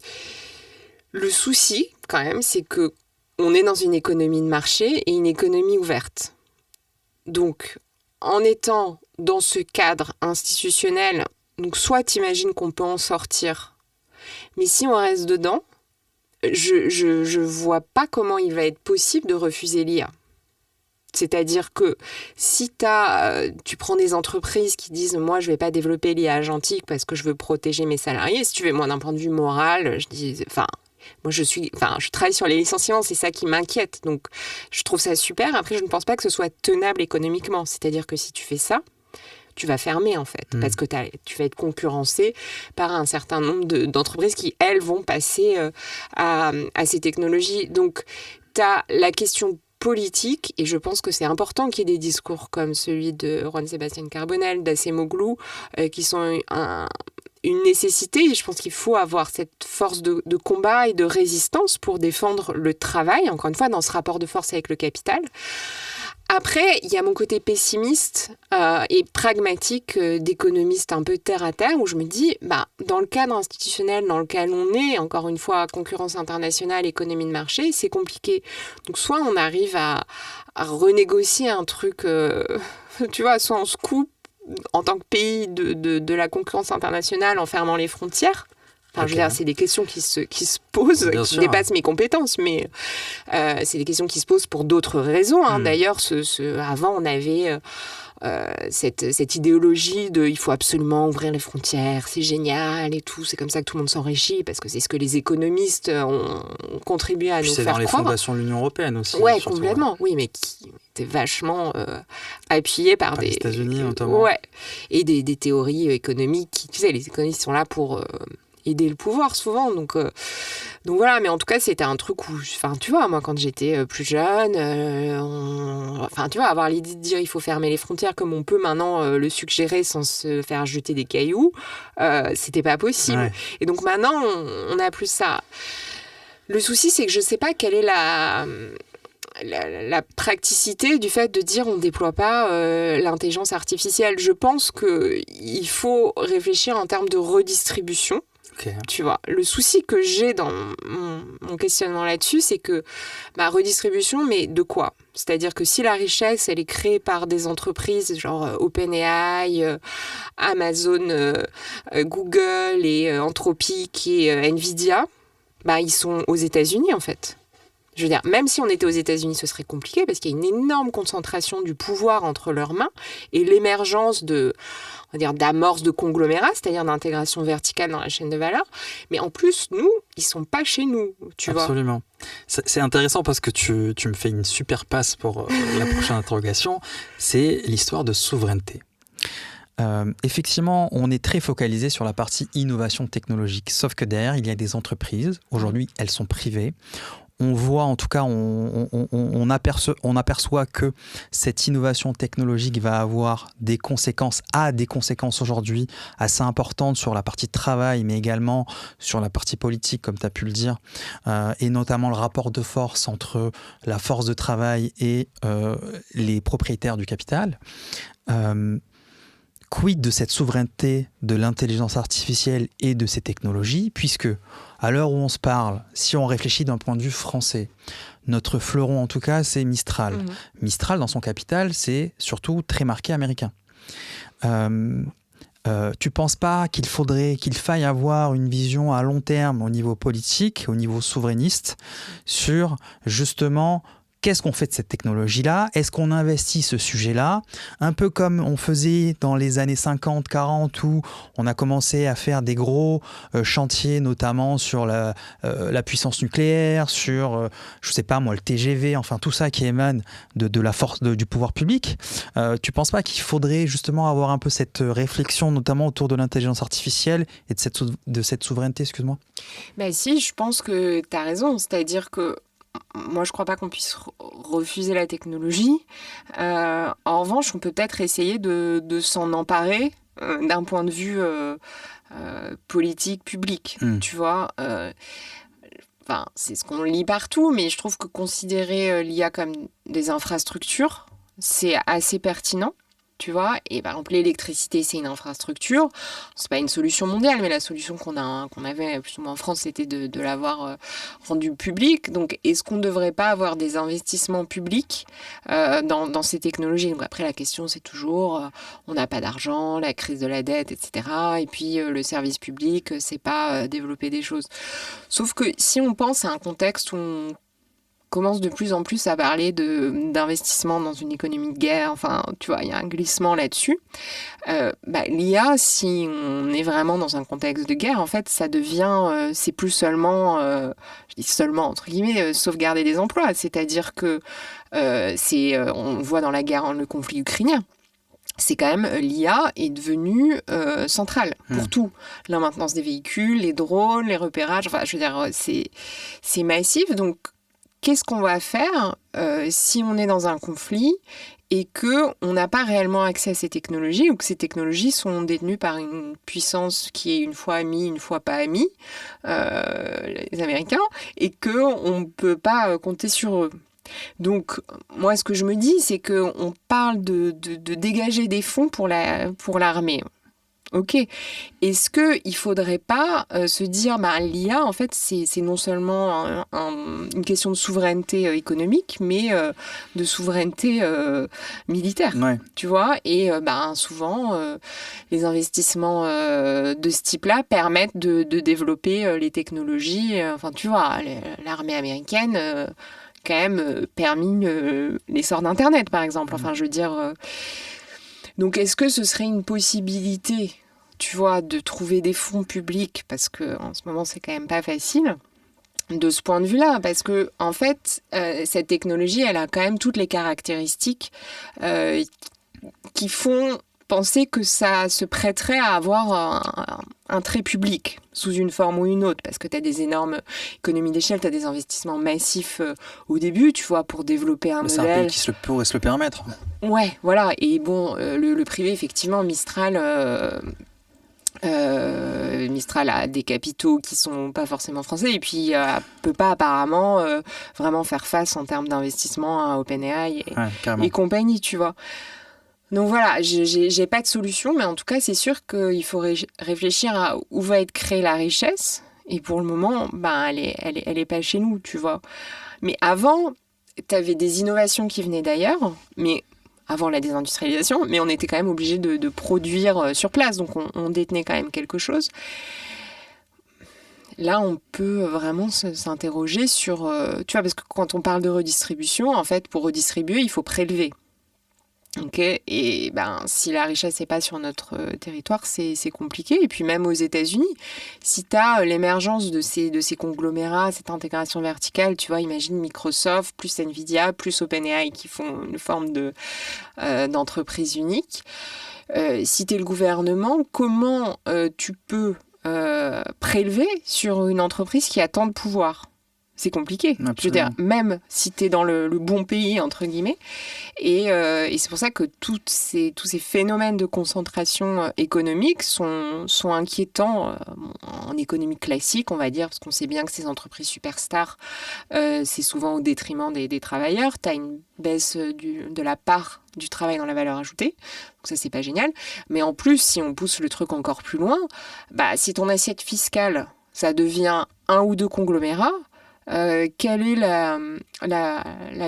souci, quand même, c'est que on est dans une économie de marché et une économie ouverte. Donc, en étant dans ce cadre institutionnel, donc soit t'imagines qu'on peut en sortir, mais si on reste dedans, je vois pas comment il va être possible de refuser l'IA. C'est-à-dire que si tu prends des entreprises qui disent « moi, je ne vais pas développer l'IA agentique parce que je veux protéger mes salariés », si tu veux, moi, d'un point de vue moral, moi, je travaille sur les licenciements, c'est ça qui m'inquiète. Donc, je trouve ça super. Après, je ne pense pas que ce soit tenable économiquement. C'est-à-dire que si tu fais ça, tu vas fermer, en fait, parce que tu vas être concurrencé par un certain nombre d'entreprises qui, elles, vont passer à ces technologies. Donc, tu as la question politique, et je pense que c'est important qu'il y ait des discours comme celui de Juan Sebastián Carbonell, d'Acemoglu, qui sont une nécessité, et je pense qu'il faut avoir cette force de combat et de résistance pour défendre le travail, encore une fois, dans ce rapport de force avec le capital. Après, il y a mon côté pessimiste et pragmatique d'économiste un peu terre-à-terre, où je me dis, dans le cadre institutionnel dans lequel on est, encore une fois, concurrence internationale, économie de marché, c'est compliqué. Donc, soit on arrive à renégocier un truc, tu vois, soit on se coupe en tant que pays de la concurrence internationale en fermant les frontières. Enfin, je veux dire, c'est des questions qui se posent, qui dépassent mes compétences, mais c'est des questions qui se posent pour d'autres raisons. Hein. D'ailleurs, avant, on avait cette idéologie de il faut absolument ouvrir les frontières, c'est génial et tout, c'est comme ça que tout le monde s'enrichit, parce que c'est ce que les économistes ont contribué à nous faire croire. C'est dans les fondations de l'Union européenne aussi. Ouais, complètement, oui, mais qui était vachement appuyé par les États-Unis, notamment. Ouais, et des théories économiques qui, tu sais, les économistes sont là pour aider le pouvoir souvent, donc voilà. Mais en tout cas, c'était un truc où, tu vois, moi quand j'étais plus jeune, tu vois, avoir l'idée de dire il faut fermer les frontières comme on peut maintenant le suggérer sans se faire jeter des cailloux, c'était pas possible. Ouais. Et donc maintenant, on a plus ça. Le souci, c'est que je sais pas quelle est la praticité du fait de dire on ne déploie pas l'intelligence artificielle. Je pense qu'il faut réfléchir en termes de redistribution. Okay. Tu vois, le souci que j'ai dans mon questionnement là-dessus, c'est que redistribution, mais de quoi ? C'est-à-dire que si la richesse, elle est créée par des entreprises genre OpenAI, Amazon, Google et Anthropic et Nvidia, ils sont aux États-Unis en fait. Je veux dire, même si on était aux États-Unis, ce serait compliqué parce qu'il y a une énorme concentration du pouvoir entre leurs mains et l'émergence d'amorces de conglomérats, c'est-à-dire d'intégration verticale dans la chaîne de valeur. Mais en plus, nous, ils sont pas chez nous, tu vois. Absolument. C'est intéressant parce que tu me fais une super passe pour la prochaine interrogation. C'est l'histoire de souveraineté. Effectivement, on est très focalisé sur la partie innovation technologique. Sauf que derrière, il y a des entreprises. Aujourd'hui, elles sont privées. On voit, en tout cas, on aperçoit que cette innovation technologique va avoir des conséquences aujourd'hui assez importantes sur la partie travail, mais également sur la partie politique, comme tu as pu le dire, et notamment le rapport de force entre la force de travail et les propriétaires du capital. Quid de cette souveraineté de l'intelligence artificielle et de ces technologies, puisque à l'heure où on se parle, si on réfléchit d'un point de vue français, notre fleuron en tout cas, c'est Mistral. Mistral, dans son capital, c'est surtout très marqué américain. Tu penses pas qu'il faille avoir une vision à long terme au niveau politique, au niveau souverainiste, sur justement qu'est-ce qu'on fait de cette technologie-là? Est-ce qu'on investit ce sujet-là? Un peu comme on faisait dans les années 50, 40, où on a commencé à faire des gros chantiers, notamment sur la puissance nucléaire, sur, je sais pas moi, le TGV, enfin tout ça qui émane de la force du pouvoir public. Tu penses pas qu'il faudrait justement avoir un peu cette réflexion, notamment autour de l'intelligence artificielle et de cette souveraineté, excuse-moi? Ben si, je pense que tu as raison. C'est-à-dire que moi, je ne crois pas qu'on puisse refuser la technologie. En revanche, on peut peut-être essayer de s'en emparer d'un point de vue politique, public. Tu vois, c'est ce qu'on lit partout, mais je trouve que considérer l'IA comme des infrastructures, c'est assez pertinent. Tu vois, et par exemple l'électricité c'est une infrastructure, c'est pas une solution mondiale, mais la solution qu'on avait plus ou moins en France c'était de l'avoir rendue publique. Donc est-ce qu'on ne devrait pas avoir des investissements publics dans ces technologies? Donc après la question c'est toujours on n'a pas d'argent, la crise de la dette, etc. Et puis le service public c'est pas développer des choses. Sauf que si on pense à un contexte où on commence de plus en plus à parler d'investissement dans une économie de guerre. Enfin, tu vois, il y a un glissement là-dessus. L'IA, si on est vraiment dans un contexte de guerre, en fait, ça devient, c'est plus seulement, je dis seulement entre guillemets, sauvegarder des emplois. C'est-à-dire que on voit dans la guerre, le conflit ukrainien. C'est quand même, l'IA est devenue centrale pour tout. La maintenance des véhicules, les drones, les repérages, enfin, je veux dire, c'est massif. Donc, qu'est-ce qu'on va faire si on est dans un conflit et qu'on n'a pas réellement accès à ces technologies ou que ces technologies sont détenues par une puissance qui est une fois amie, une fois pas amie, les Américains, et qu'on ne peut pas compter sur eux. Donc, moi, ce que je me dis, c'est qu'on parle de dégager des fonds pour l'armée. Ok. Est-ce qu'il ne faudrait pas se dire, l'IA, en fait, c'est non seulement une question de souveraineté économique, mais de souveraineté militaire, tu vois? Et souvent, les investissements de ce type-là permettent de développer les technologies. Tu vois, l'armée américaine... quand même permis l'essor d'Internet, par exemple. Enfin, je veux dire... Donc, est-ce que ce serait une possibilité, tu vois, de trouver des fonds publics, parce qu'en ce moment, c'est quand même pas facile, de ce point de vue-là, parce que en fait, cette technologie, elle a quand même toutes les caractéristiques qui font penser que ça se prêterait à avoir un trait public, sous une forme ou une autre, parce que tu as des énormes économies d'échelle, tu as des investissements massifs au début, tu vois, pour développer un modèle. C'est un pays qui pourrait se le permettre. Ouais, voilà. Et bon, le privé, effectivement, Mistral a des capitaux qui sont pas forcément français et puis peut pas apparemment vraiment faire face en termes d'investissement à OpenAI et compagnie, tu vois. Donc voilà, j'ai pas de solution, mais en tout cas, c'est sûr qu'il faut réfléchir à où va être créée la richesse. Et pour le moment, elle est pas chez nous, tu vois. Mais avant, tu avais des innovations qui venaient d'ailleurs, mais avant la désindustrialisation, mais on était quand même obligé de produire sur place, donc on détenait quand même quelque chose. Là, on peut vraiment s'interroger sur... tu vois, parce que quand on parle de redistribution, en fait, pour redistribuer, il faut prélever. Ok, et si la richesse n'est pas sur notre territoire, c'est compliqué. Et puis même aux États-Unis, si tu as l'émergence de ces conglomérats, cette intégration verticale, tu vois, imagine Microsoft, plus Nvidia, plus OpenAI qui font une forme d'entreprise unique. Si tu es le gouvernement, comment tu peux prélever sur une entreprise qui a tant de pouvoir ? C'est compliqué. Absolument. Je veux dire, même si tu es dans le bon pays, entre guillemets. Et c'est pour ça que tous ces phénomènes de concentration économique sont inquiétants en économie classique, on va dire, parce qu'on sait bien que ces entreprises superstars, c'est souvent au détriment des travailleurs. Tu as une baisse de la part du travail dans la valeur ajoutée. Donc ça, c'est pas génial. Mais en plus, si on pousse le truc encore plus loin, si ton assiette fiscale, ça devient un ou deux conglomérats, quelle est la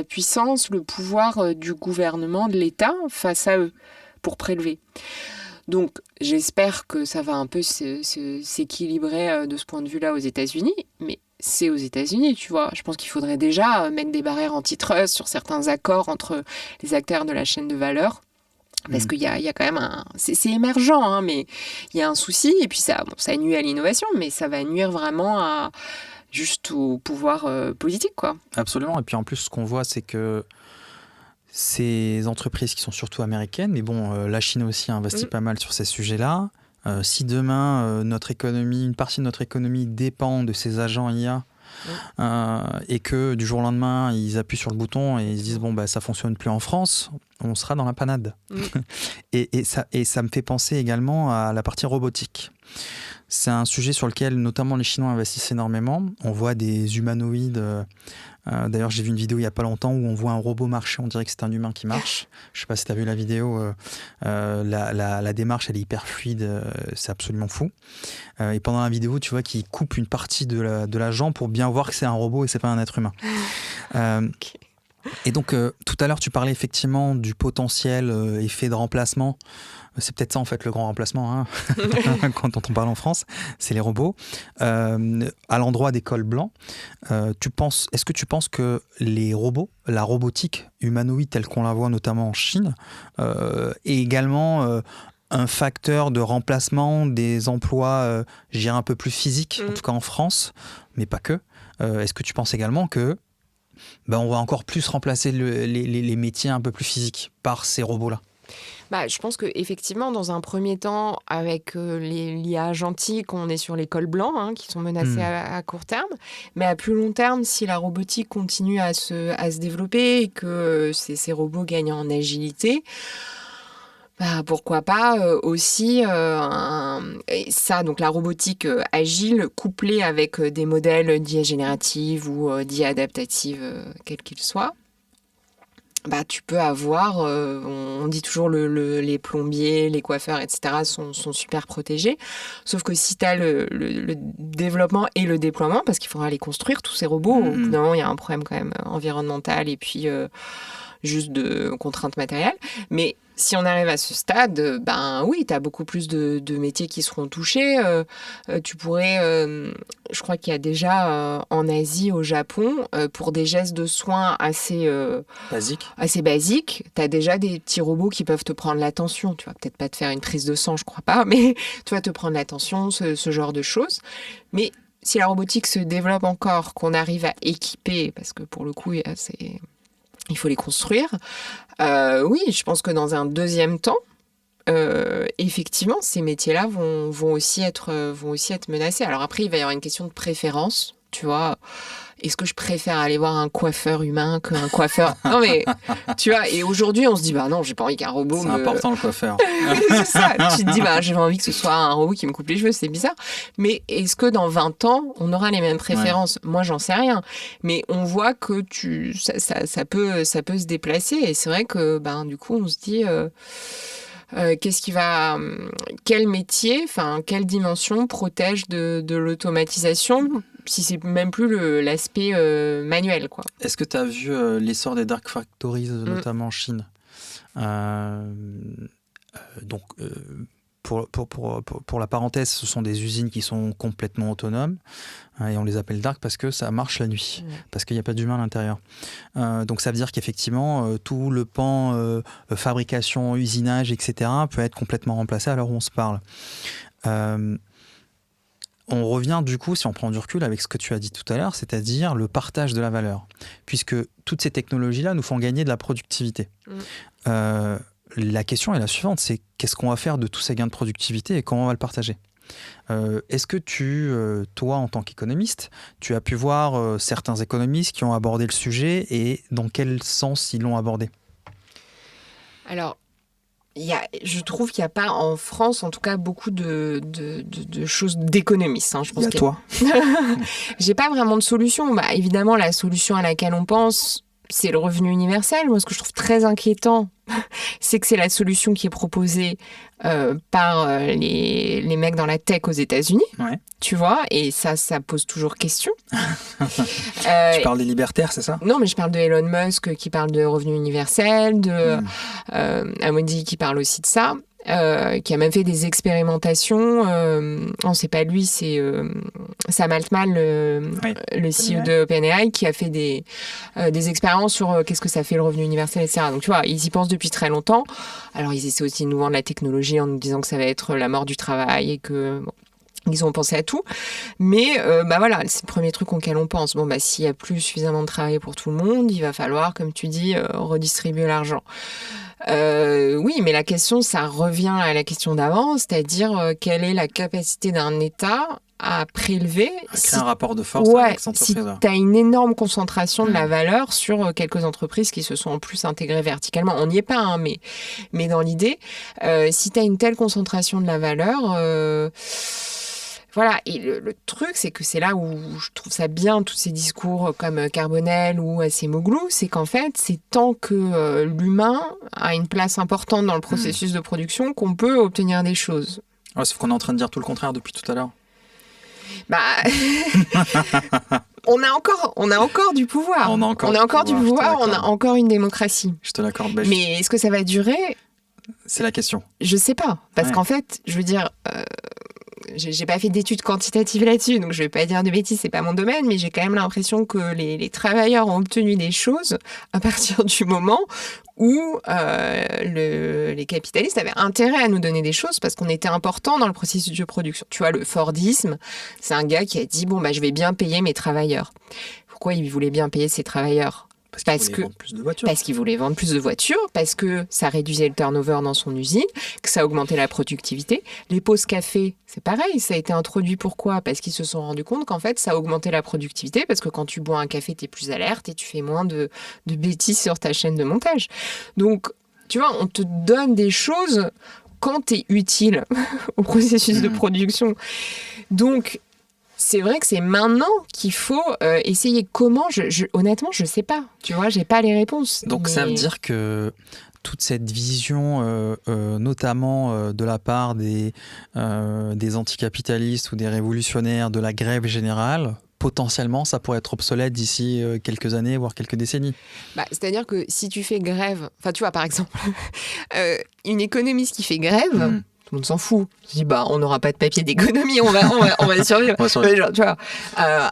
puissance, le pouvoir du gouvernement, de l'État face à eux pour prélever. Donc, j'espère que ça va un peu s'équilibrer de ce point de vue-là aux États-Unis, mais c'est aux États-Unis, tu vois. Je pense qu'il faudrait déjà mettre des barrières antitrust sur certains accords entre les acteurs de la chaîne de valeur. Parce qu'il y a quand même c'est émergent, hein, mais il y a un souci. Et puis ça nuit à l'innovation, mais ça va nuire vraiment juste au pouvoir politique, quoi. Absolument. Et puis en plus, ce qu'on voit, c'est que ces entreprises qui sont surtout américaines, mais bon, la Chine aussi investit pas mal sur ces sujets-là. Si demain, une partie de notre économie dépend de ces agents IA, et que du jour au lendemain, ils appuient sur le bouton et ils se disent bon, bah, ça fonctionne plus en France, on sera dans la panade. et ça me fait penser également à la partie robotique. C'est un sujet sur lequel notamment les Chinois investissent énormément. On voit des humanoïdes. D'ailleurs, j'ai vu une vidéo il n'y a pas longtemps où on voit un robot marcher. On dirait que c'est un humain qui marche. Je ne sais pas si tu as vu la vidéo. La démarche, elle est hyper fluide. C'est absolument fou. Et pendant la vidéo, tu vois qu'il coupe une partie de la jambe pour bien voir que c'est un robot et que ce n'est pas un être humain. Okay. Et donc, tout à l'heure, tu parlais effectivement du potentiel effet de remplacement. C'est peut-être ça, en fait, le grand remplacement, hein, quand on parle en France, c'est les robots. À l'endroit des cols blancs, est-ce que tu penses que les robots, la robotique humanoïde telle qu'on la voit notamment en Chine, est également un facteur de remplacement des emplois, je dirais, un peu plus physiques, en tout cas en France, mais pas que. Est-ce que tu penses également que on va encore plus remplacer les métiers un peu plus physiques par ces robots-là? Je pense qu'effectivement, dans un premier temps, avec l'IA agentique, on est sur les cols blancs, hein, qui sont menacés à court terme. Mais à plus long terme, si la robotique continue à se développer et que ces robots gagnent en agilité, pourquoi pas aussi ça, donc la robotique agile couplée avec des modèles d'IA générative ou d'IA adaptative, quels qu'ils soient. Tu peux avoir, on dit toujours les plombiers, les coiffeurs, etc. sont super protégés. Sauf que si tu as le développement et le déploiement, parce qu'il faudra les construire, tous ces robots, au bout d'un moment, il y a un problème quand même environnemental et puis juste de contraintes matérielles. Mais si on arrive à ce stade, oui, tu as beaucoup plus de métiers qui seront touchés. Tu pourrais, je crois qu'il y a déjà en Asie, au Japon, pour des gestes de soins assez basiques, tu as déjà des petits robots qui peuvent te prendre la tension. Tu vas peut-être pas te faire une prise de sang, je crois pas, mais tu vas te prendre la tension, ce genre de choses. Mais si la robotique se développe encore, qu'on arrive à équiper, parce que pour le coup, il faut les construire. Oui, je pense que dans un deuxième temps, effectivement, ces métiers-là vont aussi être menacés. Alors après, il va y avoir une question de préférence, tu vois. Est-ce que je préfère aller voir un coiffeur humain qu'un coiffeur... Non mais, tu vois, et aujourd'hui, on se dit, non, j'ai pas envie qu'un robot C'est important, le coiffeur. C'est ça, tu te dis, j'ai pas envie que ce soit un robot qui me coupe les cheveux, c'est bizarre. Mais est-ce que dans 20 ans, on aura les mêmes préférences ? Moi, j'en sais rien. Mais on voit que ça peut se déplacer. Et c'est vrai que, du coup, on se dit... quel métier, quelle dimension protège de l'automatisation, si c'est même plus l'aspect manuel, quoi. Est-ce que tu as vu l'essor des dark factories, notamment en Chine ? Donc, pour la parenthèse, ce sont des usines qui sont complètement autonomes, et on les appelle dark parce que ça marche la nuit, parce qu'il n'y a pas d'humain à l'intérieur. Donc ça veut dire qu'effectivement, tout le pan fabrication, usinage, etc. peut être complètement remplacé à l'heure où on se parle. On revient du coup, si on prend du recul avec ce que tu as dit tout à l'heure, c'est-à-dire le partage de la valeur, puisque toutes ces technologies-là nous font gagner de la productivité. La question est la suivante, c'est qu'est-ce qu'on va faire de tous ces gains de productivité et comment on va le partager ? Est-ce que toi, en tant qu'économiste, tu as pu voir certains économistes qui ont abordé le sujet et dans quel sens ils l'ont abordé ? Alors, je trouve qu'il n'y a pas en France, en tout cas, beaucoup de choses d'économistes. Hein. Je pense toi. J'ai pas vraiment de solution. Évidemment, la solution à laquelle on pense, c'est le revenu universel. Moi, ce que je trouve très inquiétant, c'est que c'est la solution qui est proposée par les mecs dans la tech aux États-Unis, tu vois, et ça pose toujours question. Tu parles des libertaires, c'est ça ? Non, mais je parle de Elon Musk qui parle de revenu universel, de Amondi qui parle aussi de ça. qui a même fait des expérimentations. Non, c'est pas lui, c'est Sam Altman, le CEO de OpenAI, qui a fait des expériences sur qu'est-ce que ça fait le revenu universel, etc. Donc tu vois, ils y pensent depuis très longtemps. Alors ils essaient aussi de nous vendre la technologie en nous disant que ça va être la mort du travail et que... Bon, ils ont pensé à tout, mais voilà, c'est le premier truc auquel on pense. Bon, s'il y a plus suffisamment de travail pour tout le monde, il va falloir, comme tu dis, redistribuer l'argent. Oui, mais la question, ça revient à la question d'avant, c'est-à-dire quelle est la capacité d'un État à prélever... À créer un rapport de force avec cette entreprise. Si tu as une énorme concentration de la valeur sur quelques entreprises qui se sont en plus intégrées verticalement. On n'y est pas, hein, mais dans l'idée, si tu as une telle concentration de la valeur... Voilà, et le truc, c'est que c'est là où je trouve ça bien, tous ces discours comme Carbonell ou Acemoglu, c'est qu'en fait, c'est tant que l'humain a une place importante dans le processus de production qu'on peut obtenir des choses. Ouais, sauf qu'on est en train de dire tout le contraire depuis tout à l'heure. On a encore du pouvoir. On a encore une démocratie. Je te l'accorde. Mais est-ce que ça va durer ? C'est la question. Je sais pas, parce qu'en fait, je veux dire... J'ai pas fait d'études quantitatives là-dessus, donc je vais pas dire de bêtises, c'est pas mon domaine, mais j'ai quand même l'impression que les travailleurs ont obtenu des choses à partir du moment où les capitalistes avaient intérêt à nous donner des choses parce qu'on était important dans le processus de production. Tu vois, le Fordisme, c'est un gars qui a dit, je vais bien payer mes travailleurs. Pourquoi il voulait bien payer ses travailleurs ? Parce qu'il voulait vendre plus de voitures, parce que ça réduisait le turnover dans son usine, que ça augmentait la productivité. Les pauses café, c'est pareil, ça a été introduit pourquoi ? Parce qu'ils se sont rendus compte qu'en fait, ça augmentait la productivité, parce que quand tu bois un café, tu es plus alerte et tu fais moins de bêtises sur ta chaîne de montage. Donc, tu vois, on te donne des choses quand tu es utile au processus de production. Donc, c'est vrai que c'est maintenant qu'il faut essayer. Comment honnêtement, je sais pas. Tu vois, j'ai pas les réponses. Donc ça veut dire que toute cette vision, notamment de la part des anticapitalistes ou des révolutionnaires de la grève générale, potentiellement, ça pourrait être obsolète d'ici quelques années, voire quelques décennies. C'est-à-dire que si tu fais grève, enfin tu vois, par exemple, une économiste qui fait grève, tout le monde s'en fout. Je dis, on n'aura pas de papier d'économie, on va survivre. Genre, tu vois,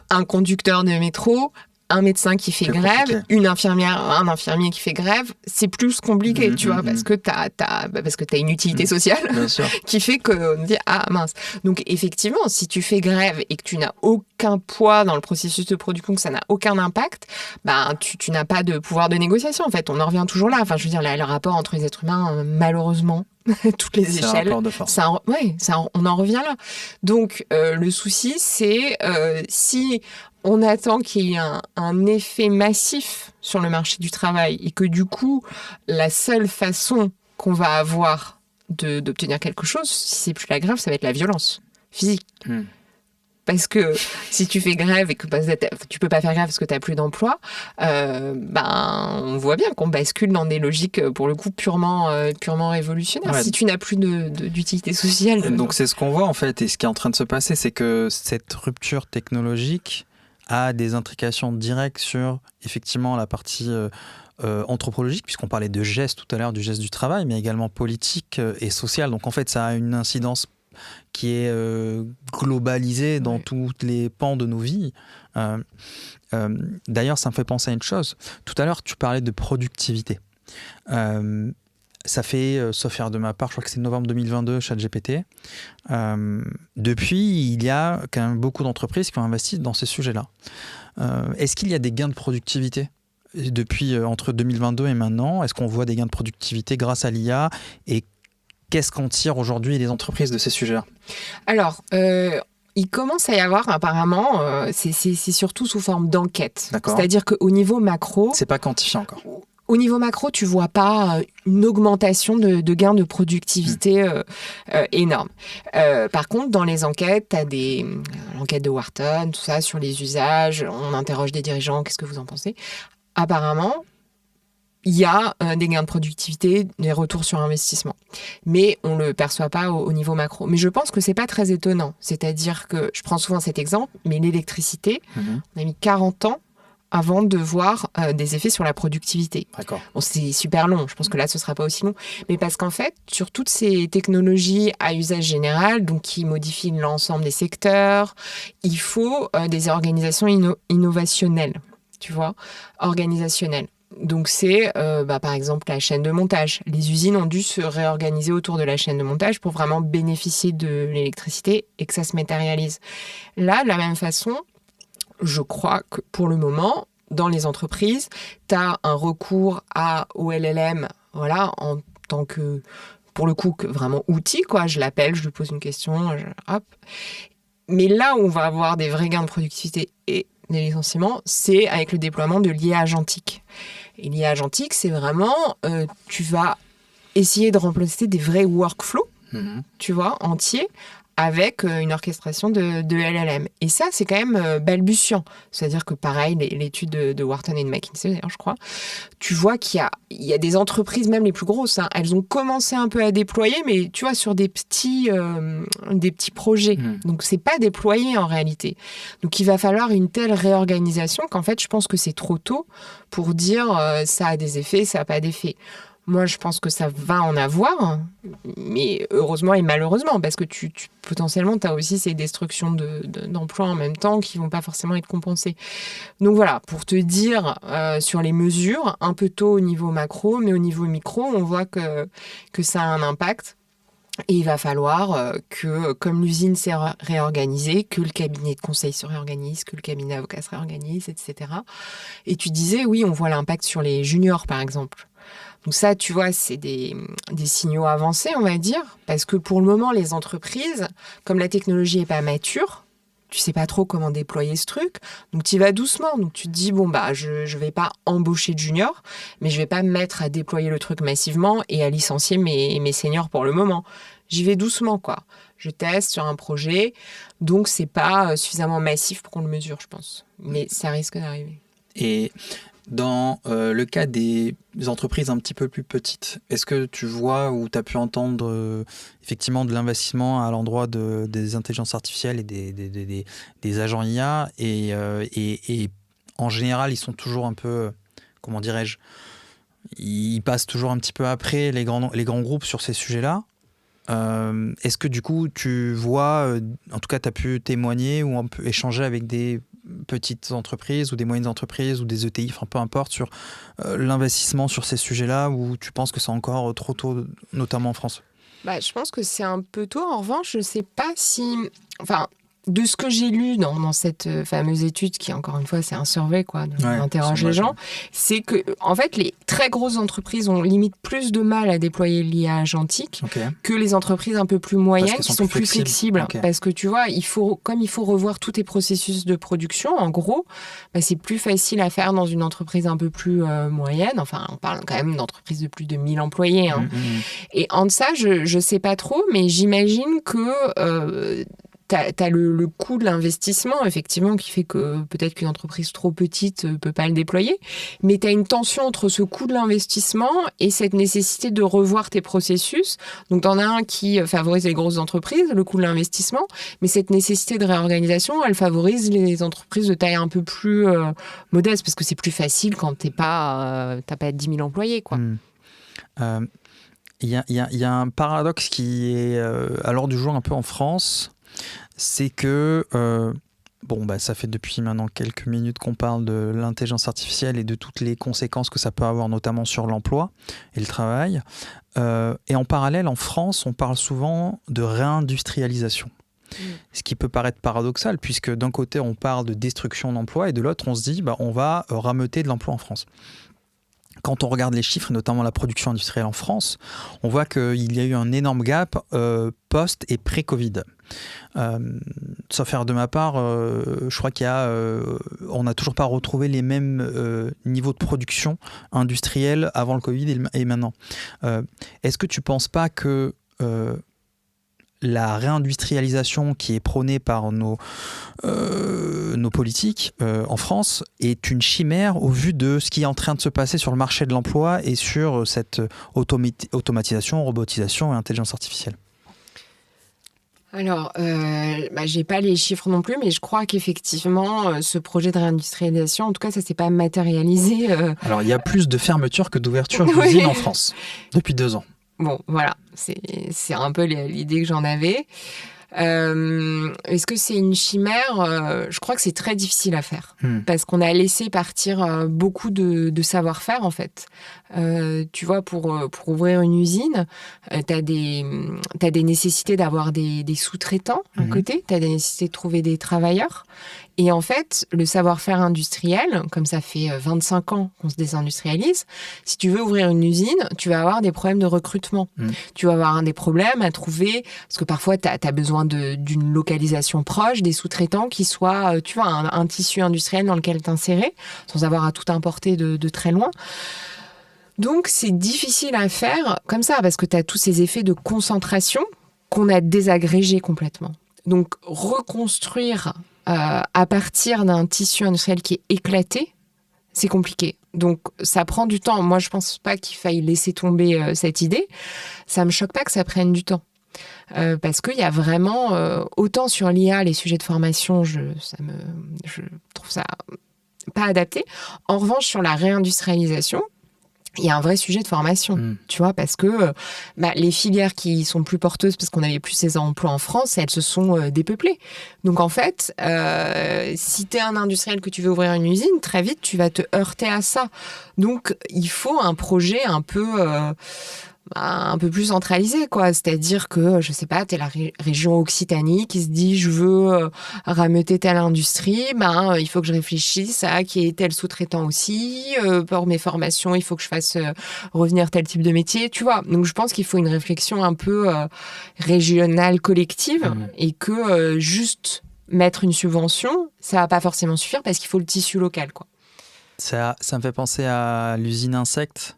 un conducteur de métro, un médecin qui fait grève, une infirmière, un infirmier qui fait grève, c'est plus compliqué, tu vois, parce que t'as une utilité sociale qui fait qu'on dit, ah mince. Donc effectivement, si tu fais grève et que tu n'as aucun poids dans le processus de production, que ça n'a aucun impact, tu n'as pas de pouvoir de négociation. En fait, on en revient toujours là. Enfin, je veux dire, le rapport entre les êtres humains, malheureusement, toutes les échelles, on en revient là. Donc le souci, c'est si on attend qu'il y ait un effet massif sur le marché du travail et que du coup, la seule façon qu'on va avoir d'obtenir quelque chose, si c'est plus la grève, ça va être la violence physique. Parce que si tu fais grève et que tu peux pas faire grève parce que tu n'as plus d'emploi, on voit bien qu'on bascule dans des logiques, pour le coup, purement révolutionnaires. Ouais. Si tu n'as plus d'utilité sociale... Donc c'est ce qu'on voit en fait, et ce qui est en train de se passer, c'est que cette rupture technologique a des implications directes sur, effectivement, la partie... anthropologique, puisqu'on parlait de gestes tout à l'heure, du geste du travail, mais également politique et social. Donc en fait, ça a une incidence qui est globalisée dans tous les pans de nos vies. D'ailleurs, ça me fait penser à une chose. Tout à l'heure, tu parlais de productivité. Ça fait, sauf faire de ma part, je crois que c'est novembre 2022, ChatGPT. Depuis, il y a quand même beaucoup d'entreprises qui ont investi dans ces sujets-là. Est-ce qu'il y a des gains de productivité depuis entre 2022 et maintenant? Est-ce qu'on voit des gains de productivité grâce à l'IA? Et qu'est-ce qu'en tirent aujourd'hui les entreprises de ces sujets-là? Alors, il commence à y avoir apparemment, c'est surtout sous forme d'enquête. C'est-à-dire qu'au niveau macro... C'est pas quantifié encore. Au niveau macro, tu vois pas une augmentation de gains de productivité énorme. Par contre, dans les enquêtes, tu as l'enquête de Wharton, tout ça, sur les usages. On interroge des dirigeants, qu'est-ce que vous en pensez? Apparemment, il y a des gains de productivité, des retours sur investissement. Mais on ne le perçoit pas au niveau macro. Mais je pense que c'est pas très étonnant. C'est-à-dire que, je prends souvent cet exemple, mais l'électricité, on a mis 40 ans avant de voir des effets sur la productivité. D'accord. Bon, c'est super long, je pense que là, ce ne sera pas aussi long. Mais parce qu'en fait, sur toutes ces technologies à usage général, donc qui modifient l'ensemble des secteurs, il faut des organisations innovationnelles, tu vois, organisationnelles. Donc c'est par exemple la chaîne de montage. Les usines ont dû se réorganiser autour de la chaîne de montage pour vraiment bénéficier de l'électricité et que ça se matérialise. Là, de la même façon, je crois que pour le moment, dans les entreprises, tu as un recours au LLM, voilà, en tant que, pour le coup, vraiment outil, quoi. Je l'appelle, je lui pose une question, hop. Mais là où on va avoir des vrais gains de productivité et des licenciements, c'est avec le déploiement de l'IA agentique. Et l'IA agentique, c'est vraiment, tu vas essayer de remplacer des vrais workflows, tu vois, entiers, avec une orchestration de LLM. Et ça, c'est quand même balbutiant. C'est-à-dire que pareil, l'étude de Wharton et de McKinsey, d'ailleurs, je crois, tu vois qu'il y a des entreprises, même les plus grosses, hein, elles ont commencé un peu à déployer, mais tu vois, sur des petits projets. Donc, c'est pas déployé en réalité. Donc, il va falloir une telle réorganisation qu'en fait, je pense que c'est trop tôt pour dire ça a des effets, ça n'a pas d'effet. Moi, je pense que ça va en avoir, mais heureusement et malheureusement, parce que potentiellement, tu as aussi ces destructions d'emplois en même temps qui ne vont pas forcément être compensées. Donc voilà, pour te dire sur les mesures, un peu tôt au niveau macro, mais au niveau micro, on voit que ça a un impact. Et il va falloir que, comme l'usine s'est réorganisée, que le cabinet de conseil se réorganise, que le cabinet d'avocat se réorganise, etc. Et tu disais, oui, on voit l'impact sur les juniors, par exemple. Donc ça, tu vois, c'est des signaux avancés, on va dire, parce que pour le moment, les entreprises, comme la technologie n'est pas mature, tu sais pas trop comment déployer ce truc, donc tu y vas doucement. Donc tu te dis, bon, je vais pas embaucher de juniors, mais je vais pas me mettre à déployer le truc massivement et à licencier mes seniors pour le moment. J'y vais doucement, quoi. Je teste sur un projet, donc c'est pas suffisamment massif pour qu'on le mesure, je pense. Mais ça risque d'arriver. Et dans le cas des entreprises un petit peu plus petites, est-ce que tu vois ou tu as pu entendre effectivement de l'investissement à l'endroit des intelligences artificielles et des agents IA et en général, ils sont toujours un peu, comment dirais-je, ils passent toujours un petit peu après les grands groupes sur ces sujets-là. Est-ce que du coup, tu vois, en tout cas, tu as pu témoigner ou un peu échanger avec des petites entreprises ou des moyennes entreprises ou des ETI, enfin peu importe, sur l'investissement sur ces sujets-là, où tu penses que c'est encore trop tôt, notamment en France? Je pense que c'est un peu tôt. En revanche, je ne sais pas si... Enfin, de ce que j'ai lu dans cette fameuse étude, qui encore une fois, c'est un survey, quoi, on interroge les gens, c'est que, en fait, les très grosses entreprises ont limite plus de mal à déployer l'IA agentique que les entreprises un peu plus moyennes qui sont plus flexibles. Parce que tu vois, comme il faut revoir tous tes processus de production, en gros, c'est plus facile à faire dans une entreprise un peu plus moyenne. Enfin, on parle quand même d'entreprises de plus de 1000 employés. Hein. Et en deçà, je sais pas trop, mais j'imagine que... T'as le coût de l'investissement, effectivement, qui fait que peut-être qu'une entreprise trop petite ne peut pas le déployer, mais tu as une tension entre ce coût de l'investissement et cette nécessité de revoir tes processus. Donc, tu en as un qui favorise les grosses entreprises, le coût de l'investissement, mais cette nécessité de réorganisation, elle favorise les entreprises de taille un peu plus modeste, parce que c'est plus facile quand t'as pas 10 000 employés, quoi. Il y a un paradoxe qui est à l'ordre du jour un peu en France. C'est que, ça fait depuis maintenant quelques minutes qu'on parle de l'intelligence artificielle et de toutes les conséquences que ça peut avoir, notamment sur l'emploi et le travail. Et en parallèle, en France, on parle souvent de réindustrialisation. Ce qui peut paraître paradoxal, puisque d'un côté, on parle de destruction d'emplois et de l'autre, on se dit on va rameuter de l'emploi en France. Quand on regarde les chiffres, notamment la production industrielle en France, on voit qu'il y a eu un énorme gap post- et pré-Covid. Sauf erreur de ma part, je crois on n'a toujours pas retrouvé les mêmes niveaux de production industrielle avant le Covid et maintenant. Est-ce que tu ne penses pas que la réindustrialisation qui est prônée par nos politiques en France est une chimère au vu de ce qui est en train de se passer sur le marché de l'emploi et sur cette automatisation, robotisation et intelligence artificielle? Alors, j'ai pas les chiffres non plus, mais je crois qu'effectivement, ce projet de réindustrialisation, en tout cas, ça s'est pas matérialisé. Alors, il y a plus de fermetures que d'ouvertures d'usines en France depuis 2 ans. Bon, voilà, c'est un peu l'idée que j'en avais. Est-ce que c'est une chimère? Je crois que c'est très difficile à faire parce qu'on a laissé partir beaucoup de savoir-faire en fait. Tu vois, pour ouvrir une usine, t'as des nécessités d'avoir des sous-traitants à côté, t'as des nécessités de trouver des travailleurs. Et en fait, le savoir-faire industriel, comme ça fait 25 ans qu'on se désindustrialise, si tu veux ouvrir une usine, tu vas avoir des problèmes de recrutement. Tu vas avoir des problèmes à trouver, parce que parfois, tu as besoin d'une localisation proche, des sous-traitants qui soient, tu vois, un tissu industriel dans lequel t'insérer, sans avoir à tout importer de très loin. Donc, c'est difficile à faire comme ça, parce que tu as tous ces effets de concentration qu'on a désagrégés complètement. Donc, reconstruire à partir d'un tissu industriel qui est éclaté, c'est compliqué. Donc, ça prend du temps. Moi, je pense pas qu'il faille laisser tomber cette idée. Ça me choque pas que ça prenne du temps. Parce qu'il y a vraiment, autant sur l'IA, les sujets de formation, je trouve ça pas adapté. En revanche, sur la réindustrialisation, il y a un vrai sujet de formation, tu vois, parce que les filières qui sont plus porteuses, parce qu'on n'avait plus ces emplois en France, elles se sont dépeuplées. Donc en fait, si tu es un industriel que tu veux ouvrir une usine, très vite, tu vas te heurter à ça. Donc il faut un projet un peu plus centralisé, quoi. C'est-à-dire que, je sais pas, t'es la région Occitanie qui se dit je veux rameuter telle industrie, il faut que je réfléchisse à qui est tel sous-traitant aussi, pour mes formations, il faut que je fasse revenir tel type de métier, tu vois. Donc je pense qu'il faut une réflexion un peu régionale, collective, et que juste mettre une subvention, ça va pas forcément suffire parce qu'il faut le tissu local, quoi. Ça me fait penser à l'usine Insect.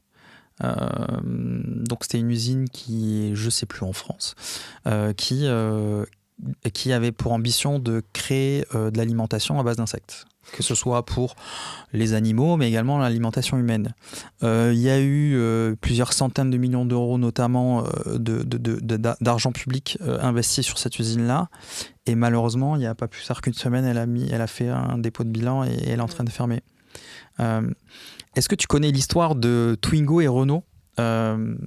Donc c'était une usine qui est, je sais plus en France, qui avait pour ambition de créer de l'alimentation à base d'insectes, que ce soit pour les animaux mais également l'alimentation humaine. Il y a eu plusieurs centaines de millions d'euros notamment d'argent public investi sur cette usine-là, et malheureusement il n'y a pas plus tard qu'une semaine elle a fait un dépôt de bilan et elle est en train de fermer. Est-ce que tu connais l'histoire de Twingo et Renault? Donc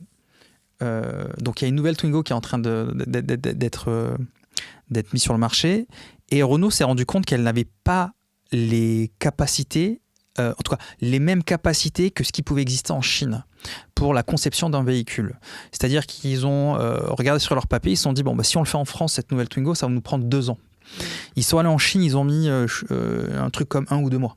il y a une nouvelle Twingo qui est en train d'être mise sur le marché, et Renault s'est rendu compte qu'elle n'avait pas les capacités, en tout cas les mêmes capacités que ce qui pouvait exister en Chine pour la conception d'un véhicule. C'est-à-dire qu'ils ont regardé sur leur papier, ils se sont dit si on le fait en France, cette nouvelle Twingo, ça va nous prendre 2 ans. Ils sont allés en Chine, ils ont mis un truc comme 1 ou 2 mois.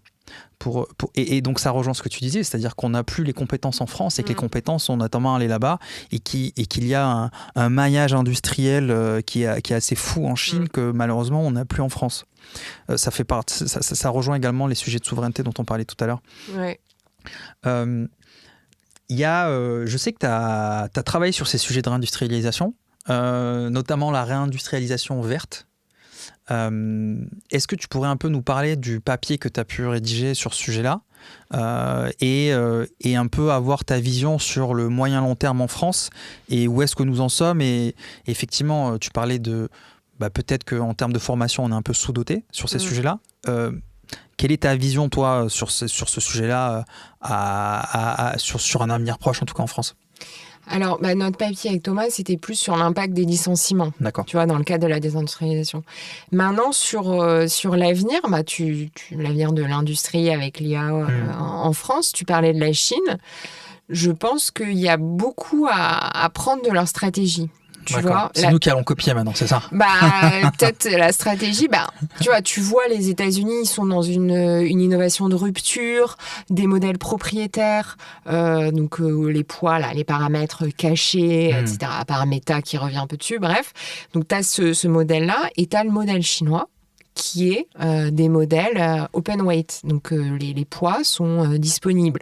Et donc ça rejoint ce que tu disais, c'est-à-dire qu'on n'a plus les compétences en France et que les compétences, on a tendance à aller là-bas, et qu'il y a un maillage industriel qui est assez fou en Chine que malheureusement on n'a plus en France. Ça rejoint également les sujets de souveraineté dont on parlait tout à l'heure. Ouais. Je sais que tu as travaillé sur ces sujets de réindustrialisation, notamment la réindustrialisation verte. Est-ce que tu pourrais un peu nous parler du papier que tu as pu rédiger sur ce sujet-là, et un peu avoir ta vision sur le moyen long terme en France et où est-ce que nous en sommes? Et effectivement, tu parlais de peut-être qu'en termes de formation, on est un peu sous-doté sur ces sujets-là. Quelle est ta vision, toi, sur ce sujet-là, sur un avenir proche, en tout cas en France? Alors, notre papier avec Thomas, c'était plus sur l'impact des licenciements. D'accord. Tu vois, dans le cadre de la désindustrialisation. Maintenant, sur l'avenir, l'avenir de l'industrie avec l'IA en France, tu parlais de la Chine. Je pense qu'il y a beaucoup à apprendre de leur stratégie. Tu vois, c'est nous qui allons copier maintenant, c'est ça? Peut-être la stratégie. Tu vois, les États-Unis, ils sont dans une innovation de rupture, des modèles propriétaires, donc les poids, là, les paramètres cachés, etc. À part Meta qui revient un peu dessus, bref. Donc, tu as ce modèle-là, et tu as le modèle chinois, qui est des modèles open weight. Donc, les poids sont disponibles.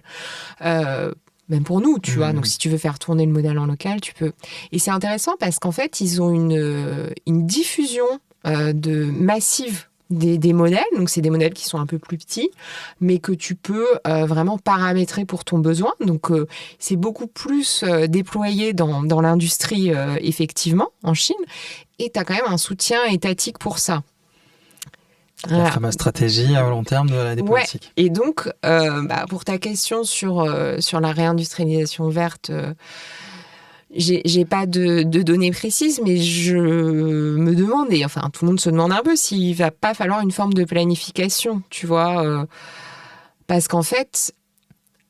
Même pour nous, tu vois. Donc, si tu veux faire tourner le modèle en local, tu peux. Et c'est intéressant parce qu'en fait, ils ont une diffusion massive des modèles. Donc, c'est des modèles qui sont un peu plus petits, mais que tu peux vraiment paramétrer pour ton besoin. Donc, c'est beaucoup plus déployé dans l'industrie, effectivement, en Chine. et tu as quand même un soutien étatique pour ça. La fameuse stratégie à long terme des politiques. Et donc, pour ta question sur la réindustrialisation verte, j'ai pas de données précises, mais je me demande, et enfin tout le monde se demande un peu, s'il va pas falloir une forme de planification, tu vois, parce qu'en fait,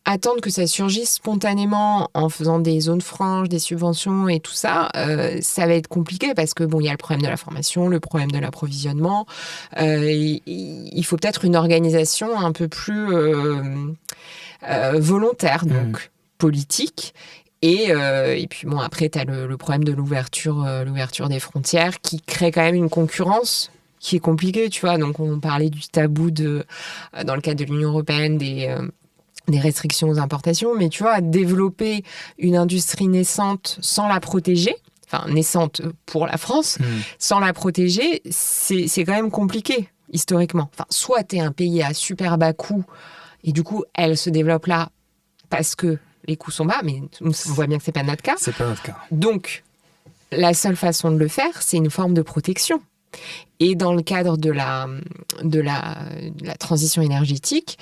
attendre que ça surgisse spontanément en faisant des zones franches, des subventions et tout ça, ça va être compliqué parce que il y a le problème de la formation, le problème de l'approvisionnement. Il faut peut-être une organisation un peu plus volontaire, donc politique. Et puis après, tu as le problème de l'ouverture des frontières qui crée quand même une concurrence qui est compliquée, tu vois. Donc on parlait du tabou dans le cadre de l'Union européenne des restrictions aux importations, mais tu vois, développer une industrie naissante sans la protéger, enfin naissante pour la France, sans la protéger, c'est quand même compliqué, historiquement. Enfin, soit tu es un pays à super bas coût, et du coup, elle se développe là parce que les coûts sont bas, mais on voit bien que c'est pas notre cas. C'est pas notre cas. Donc, la seule façon de le faire, c'est une forme de protection. Et dans le cadre de la transition énergétique,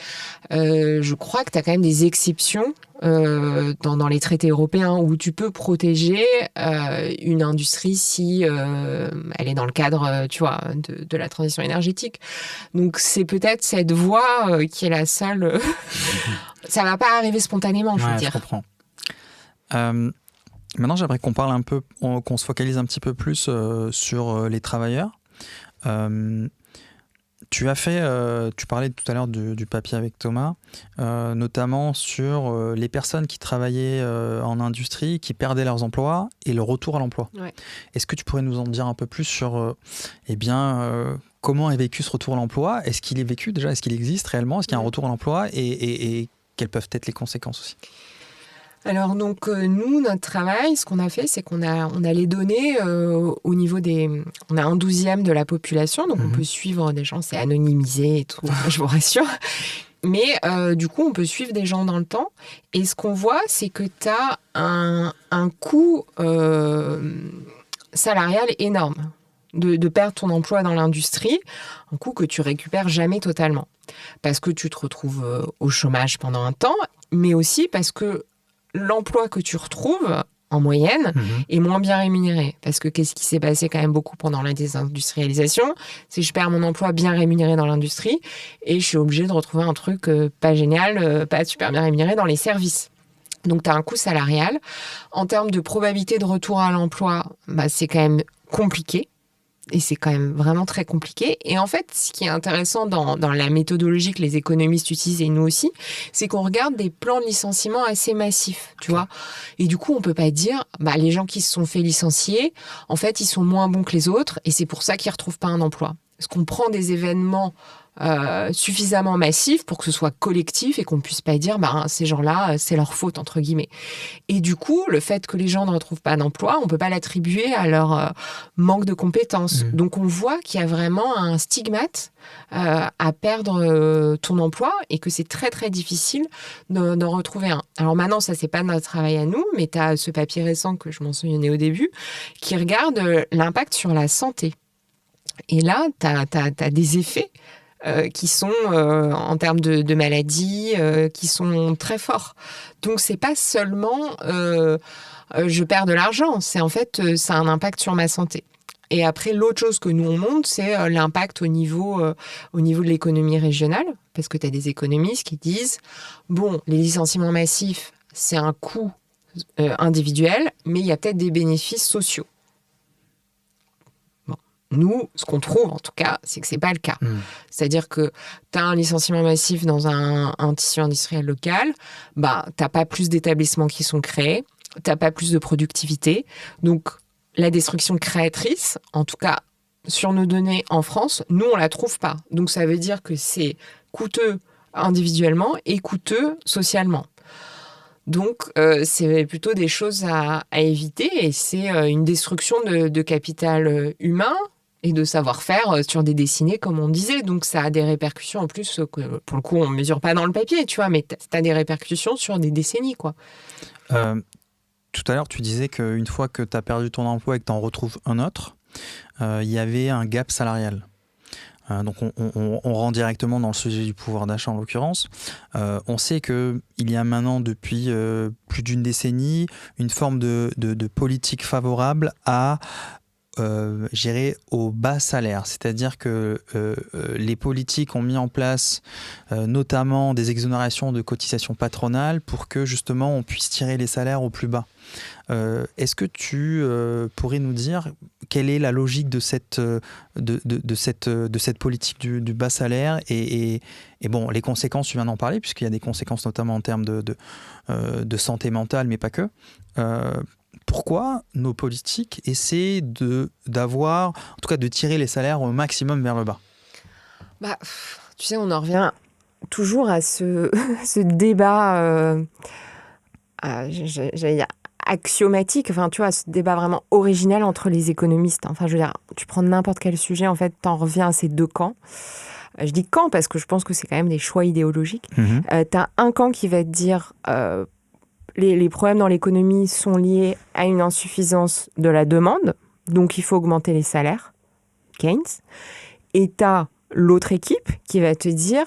je crois que tu as quand même des exceptions dans les traités européens où tu peux protéger une industrie si elle est dans le cadre, tu vois, de la transition énergétique. Donc c'est peut-être cette voie qui est la seule. Ça va pas arriver spontanément, je veux dire. Je comprends. Maintenant, j'aimerais qu'on parle un peu, qu'on se focalise un petit peu plus sur les travailleurs. Tu parlais tout à l'heure du papier avec Thomas, notamment sur les personnes qui travaillaient en industrie, qui perdaient leurs emplois et le retour à l'emploi. Ouais. Est-ce que tu pourrais nous en dire un peu plus sur comment est vécu ce retour à l'emploi? Est-ce qu'il est vécu déjà? Est-ce qu'il existe réellement? Est-ce qu'il y a un retour à l'emploi et quelles peuvent être les conséquences aussi? Alors donc nous, notre travail, ce qu'on a fait, c'est qu'on a les données au niveau on a 1/12 de la population, donc on peut suivre des gens, c'est anonymisé et tout, je vous rassure. Mais du coup, on peut suivre des gens dans le temps. Et ce qu'on voit, c'est que tu as un coût salarial énorme de perdre ton emploi dans l'industrie, un coût que tu récupères jamais totalement. Parce que tu te retrouves au chômage pendant un temps, mais aussi parce que l'emploi que tu retrouves, en moyenne, est moins bien rémunéré. Parce que qu'est-ce qui s'est passé quand même beaucoup pendant la désindustrialisation? C'est que je perds mon emploi bien rémunéré dans l'industrie et je suis obligée de retrouver un truc pas génial, pas super bien rémunéré dans les services. Donc, tu as un coût salarial. En termes de probabilité de retour à l'emploi, c'est quand même compliqué. Et c'est quand même vraiment très compliqué. Et en fait, ce qui est intéressant dans la méthodologie que les économistes utilisent, et nous aussi, c'est qu'on regarde des plans de licenciement assez massifs, tu vois. Et du coup, on peut pas dire, les gens qui se sont fait licencier, en fait, ils sont moins bons que les autres, et c'est pour ça qu'ils retrouvent pas un emploi. Est-ce qu'on prend des événements suffisamment massifs pour que ce soit collectif et qu'on puisse pas dire ces gens-là, c'est leur faute, entre guillemets. Et du coup, le fait que les gens ne retrouvent pas d'emploi, on peut pas l'attribuer à leur manque de compétences. Donc on voit qu'il y a vraiment un stigmate à perdre ton emploi et que c'est très très difficile d'en retrouver un. Alors maintenant, ça c'est pas notre travail à nous, mais tu as ce papier récent que je mentionnais au début qui regarde l'impact sur la santé. Et là, tu as des effets qui sont, en termes de maladies, qui sont très forts. Donc, c'est pas seulement je perds de l'argent, c'est en fait, ça a un impact sur ma santé. Et après, l'autre chose que nous, on montre, c'est l'impact au niveau de l'économie régionale, parce que tu as des économistes qui disent, les licenciements massifs, c'est un coût individuel, mais il y a peut-être des bénéfices sociaux. Nous, ce qu'on trouve, en tout cas, c'est que c'est pas le cas. C'est-à-dire que tu as un licenciement massif dans un tissu industriel local, t'as pas plus d'établissements qui sont créés, t'as pas plus de productivité. Donc, la destruction créatrice, en tout cas, sur nos données en France, nous, on la trouve pas. Donc, ça veut dire que c'est coûteux individuellement et coûteux socialement. Donc, c'est plutôt des choses à éviter et c'est une destruction de capital humain et de savoir-faire sur des décennies, comme on disait. Donc, ça a des répercussions en plus que, pour le coup, on ne mesure pas dans le papier, tu vois, mais tu as des répercussions sur des décennies, quoi. Tout à l'heure, tu disais qu'une fois que tu as perdu ton emploi et que tu en retrouves un autre, il y avait un gap salarial. Donc on rentre directement dans le sujet du pouvoir d'achat en l'occurrence. On sait qu'il y a maintenant depuis plus d'une décennie une forme de politique favorable à gérer au bas salaire. C'est-à-dire que les politiques ont mis en place notamment des exonérations de cotisations patronales pour que justement on puisse tirer les salaires au plus bas. Est-ce que tu pourrais nous dire quelle est la logique de cette politique du bas salaire et bon, les conséquences, tu viens d'en parler, puisqu'il y a des conséquences notamment en termes de santé mentale, mais pas que. Pourquoi nos politiques essaient d'avoir, en tout cas de tirer les salaires au maximum vers le bas? Tu sais, on en revient toujours à ce débat, j'allais dire axiomatique, enfin tu vois, ce débat vraiment original entre les économistes. Enfin, je veux dire, tu prends n'importe quel sujet, en fait, t'en reviens à ces deux camps. Je dis camp parce que je pense que c'est quand même des choix idéologiques. T'as un camp qui va te dire les problèmes dans l'économie sont liés à une insuffisance de la demande, donc il faut augmenter les salaires, Keynes. Et t'as l'autre équipe qui va te dire,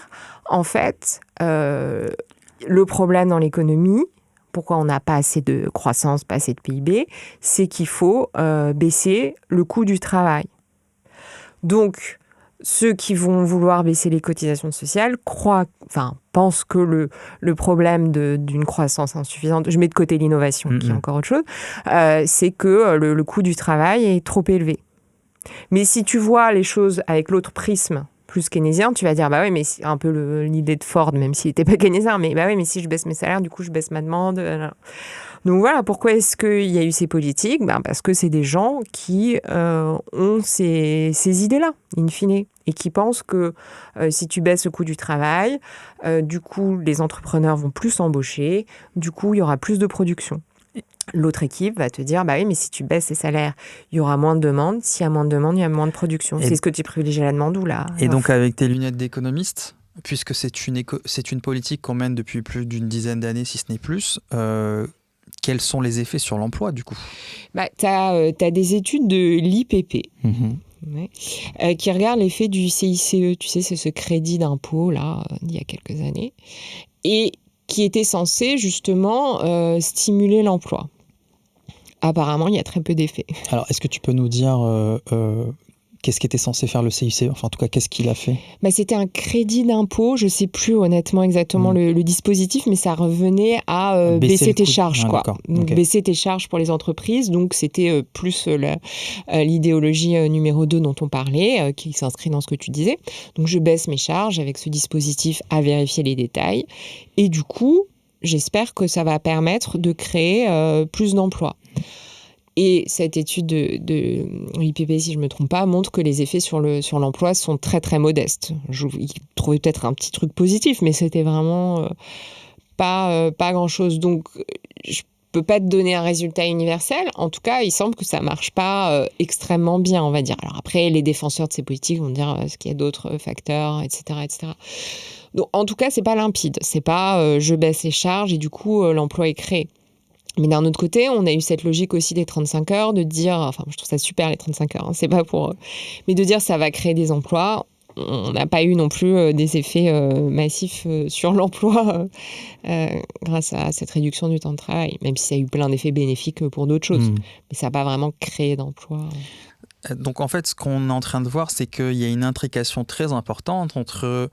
en fait, le problème dans l'économie, pourquoi on n'a pas assez de croissance, pas assez de PIB, c'est qu'il faut baisser le coût du travail. Donc, ceux qui vont vouloir baisser les cotisations sociales pensent que le problème d'une croissance insuffisante, je mets de côté l'innovation, qui est encore autre chose, c'est que le coût du travail est trop élevé. Mais si tu vois les choses avec l'autre prisme, plus keynésien, tu vas dire, bah oui, mais c'est un peu l'idée de Ford, même s'il n'était pas keynésien, mais bah oui, mais si je baisse mes salaires, du coup, je baisse ma demande. Donc voilà, pourquoi est-ce qu'il y a eu ces politiques ? Parce que c'est des gens qui ont ces idées-là, in fine, et qui pensent que si tu baisses le coût du travail, du coup, les entrepreneurs vont plus embaucher, du coup, il y aura plus de production. L'autre équipe va te dire, bah oui, mais si tu baisses les salaires, il y aura moins de demandes. S'il y a moins de demandes, il y a moins de production. C'est ce que tu privilégies la demande ou là. Et donc, avec tes lunettes d'économiste, puisque c'est une politique qu'on mène depuis plus d'une dizaine d'années, si ce n'est plus, quels sont les effets sur l'emploi, du coup ? Tu as des études de l'IPP qui regardent l'effet du CICE. Tu sais, c'est ce crédit d'impôt, là, d'il y a quelques années. Et qui était censé, justement, stimuler l'emploi. Apparemment, il y a très peu d'effets. Alors, est-ce que tu peux nous dire qu'est-ce qu'était censé faire le CICE ? Enfin, en tout cas, qu'est-ce qu'il a fait ? C'était un crédit d'impôt. Je ne sais plus honnêtement exactement le dispositif, mais ça revenait à baisser tes charges. Donc, baisser tes charges pour les entreprises. Donc, c'était plus l'idéologie numéro 2 dont on parlait, qui s'inscrit dans ce que tu disais. Donc, je baisse mes charges avec ce dispositif à vérifier les détails. Et du coup, j'espère que ça va permettre de créer plus d'emplois. Et cette étude de l'IPP, si je ne me trompe pas, montre que les effets sur l'emploi sont très très modestes. Il trouvait peut-être un petit truc positif, mais c'était vraiment pas grand-chose. Donc, je ne peux pas te donner un résultat universel. En tout cas, il semble que ça ne marche pas extrêmement bien, on va dire. Alors après, les défenseurs de ces politiques vont dire qu'il y a d'autres facteurs, etc., etc. Donc, en tout cas, ce n'est pas limpide. Ce n'est pas je baisse les charges et du coup, l'emploi est créé. Mais d'un autre côté, on a eu cette logique aussi des 35 heures, de dire, enfin, je trouve ça super les 35 heures, c'est pas pour... mais de dire ça va créer des emplois. On n'a pas eu non plus des effets massifs sur l'emploi grâce à cette réduction du temps de travail, même si ça a eu plein d'effets bénéfiques pour d'autres choses. Mais ça n'a pas vraiment créé d'emplois. Donc en fait, ce qu'on est en train de voir, c'est qu'il y a une intrication très importante entre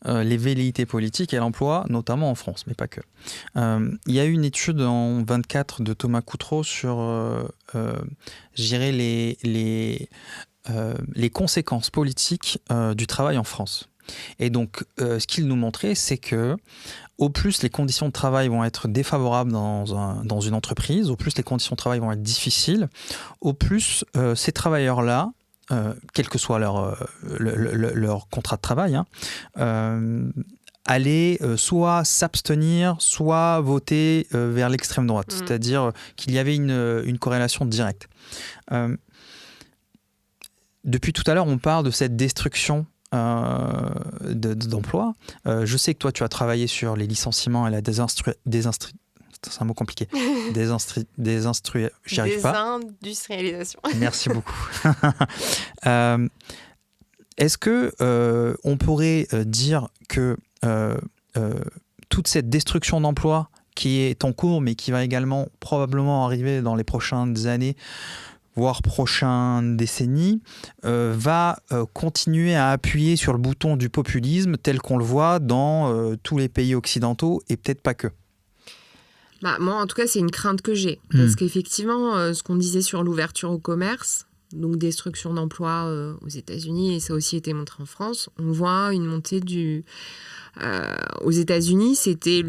les velléités politiques et l'emploi, notamment en France, mais pas que. Il y a eu une étude en 24 de Thomas Coutreau sur les conséquences politiques du travail en France. Et donc, ce qu'il nous montrait, c'est que au plus les conditions de travail vont être défavorables dans une entreprise, au plus les conditions de travail vont être difficiles, au plus ces travailleurs-là, quel que soit leur contrat de travail, allaient soit s'abstenir, soit voter vers l'extrême droite. C'est-à-dire qu'il y avait une corrélation directe. Depuis tout à l'heure, on parle de cette destruction d'emploi. Je sais que toi, tu as travaillé sur les licenciements et la c'est un mot compliqué. J'y arrive pas. Désindustrialisation. Merci beaucoup. Est-ce que on pourrait dire que toute cette destruction d'emplois qui est en cours, mais qui va également probablement arriver dans les prochaines années, voire prochaines décennies, va continuer à appuyer sur le bouton du populisme tel qu'on le voit dans tous les pays occidentaux et peut-être pas que? Moi, en tout cas, c'est une crainte que j'ai. Parce qu'effectivement, ce qu'on disait sur l'ouverture au commerce, donc destruction d'emplois aux États-Unis, et ça a aussi été montré en France, on voit une montée aux États-Unis, c'était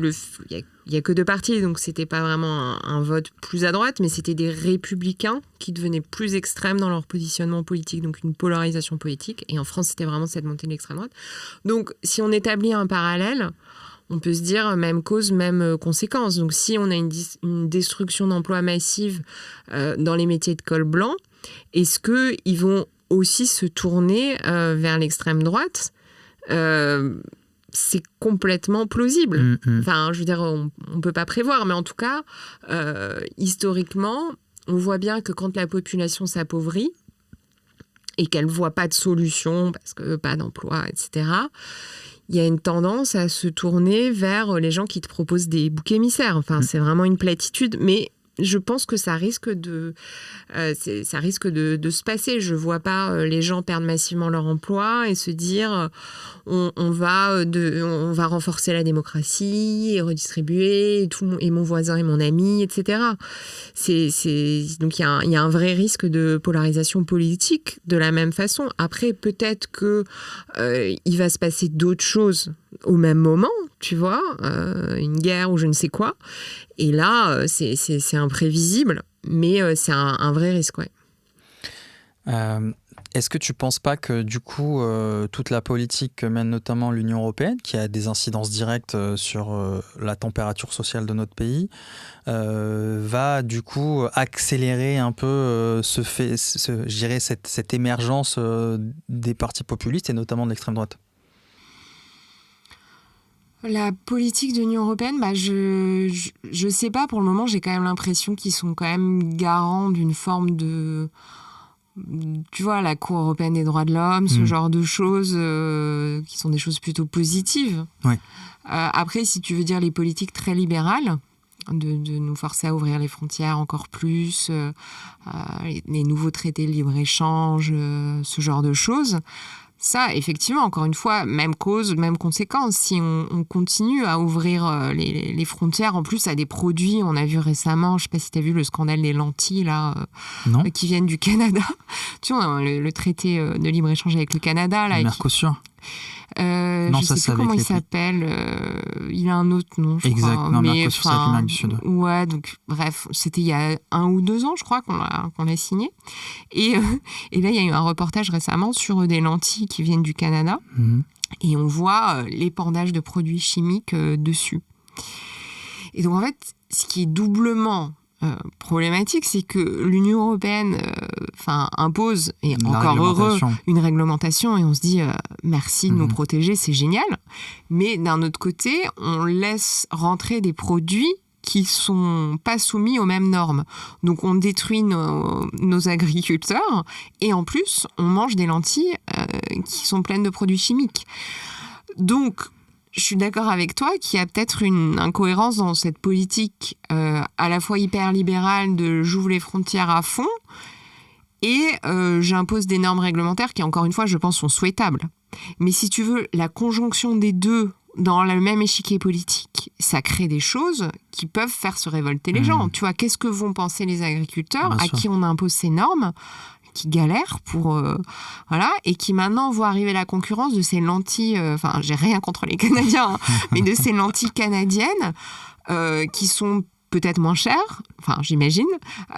il y a que 2 partis, donc c'était pas vraiment un vote plus à droite, mais c'était des républicains qui devenaient plus extrêmes dans leur positionnement politique, donc une polarisation politique. Et en France, c'était vraiment cette montée de l'extrême droite. Donc, si on établit un parallèle, on peut se dire même cause, même conséquence. Donc, si on a une destruction d'emplois massive dans les métiers de col blanc, est-ce qu'ils vont aussi se tourner vers l'extrême droite ? C'est complètement plausible. Enfin, je veux dire, on ne peut pas prévoir, mais en tout cas, historiquement, on voit bien que quand la population s'appauvrit et qu'elle ne voit pas de solution, parce que pas d'emploi, etc., il y a une tendance à se tourner vers les gens qui te proposent des boucs émissaires. Enfin, c'est vraiment une platitude, mais je pense que ça risque de se passer. Je ne vois pas les gens perdre massivement leur emploi et se dire on va renforcer la démocratie et redistribuer et mon voisin et mon ami, etc. Donc il y a un vrai risque de polarisation politique de la même façon. Après, peut-être qu'il va se passer d'autres choses au même moment, tu vois, une guerre ou je ne sais quoi. Et là, c'est imprévisible, mais c'est un vrai risque, ouais. Est-ce que tu ne penses pas que du coup, toute la politique que mène notamment l'Union européenne, qui a des incidences directes sur la température sociale de notre pays, va du coup accélérer un peu je dirais cette émergence des partis populistes et notamment de l'extrême droite? La politique de l'Union européenne, je sais pas, pour le moment, j'ai quand même l'impression qu'ils sont quand même garants d'une forme de... Tu vois, la Cour européenne des droits de l'homme, ce genre de choses qui sont des choses plutôt positives. Ouais. Après, si tu veux dire les politiques très libérales, de nous forcer à ouvrir les frontières encore plus, les nouveaux traités de libre-échange, ce genre de choses... Ça, effectivement, encore une fois, même cause, même conséquence. Si on continue à ouvrir les frontières, en plus à des produits, on a vu récemment, je ne sais pas si tu as vu le scandale des lentilles là, qui viennent du Canada. Tu vois, le traité de libre-échange avec le Canada. Là, Mercosur. Non, je ne sais plus comment il s'appelle. Il a un autre nom, je crois. Non, Mercosur, c'est avec l'Amérique du Sud. Ouais, donc bref, c'était il y a 1 ou 2 ans, je crois, qu'on l'a signé. Et là, il y a eu un reportage récemment sur des lentilles qui viennent du Canada. Et on voit l'épandage de produits chimiques dessus. Et donc, en fait, ce qui est doublement problématique, c'est que l'Union européenne impose, et encore heureux, une réglementation, et on se dit merci de nous protéger, c'est génial. Mais d'un autre côté, on laisse rentrer des produits qui sont pas soumis aux mêmes normes. Donc on détruit nos agriculteurs, et en plus, on mange des lentilles qui sont pleines de produits chimiques. Donc, je suis d'accord avec toi qu'il y a peut-être une incohérence dans cette politique à la fois hyper libérale de j'ouvre les frontières à fond et j'impose des normes réglementaires qui, encore une fois, je pense, sont souhaitables. Mais si tu veux, la conjonction des deux dans le même échiquier politique, ça crée des choses qui peuvent faire se révolter les gens. Tu vois, qu'est-ce que vont penser les agriculteurs à qui on impose ces normes, qui galèrent et qui maintenant voient arriver la concurrence de ces lentilles, j'ai rien contre les Canadiens, mais de ces lentilles canadiennes qui sont peut-être moins chères, j'imagine,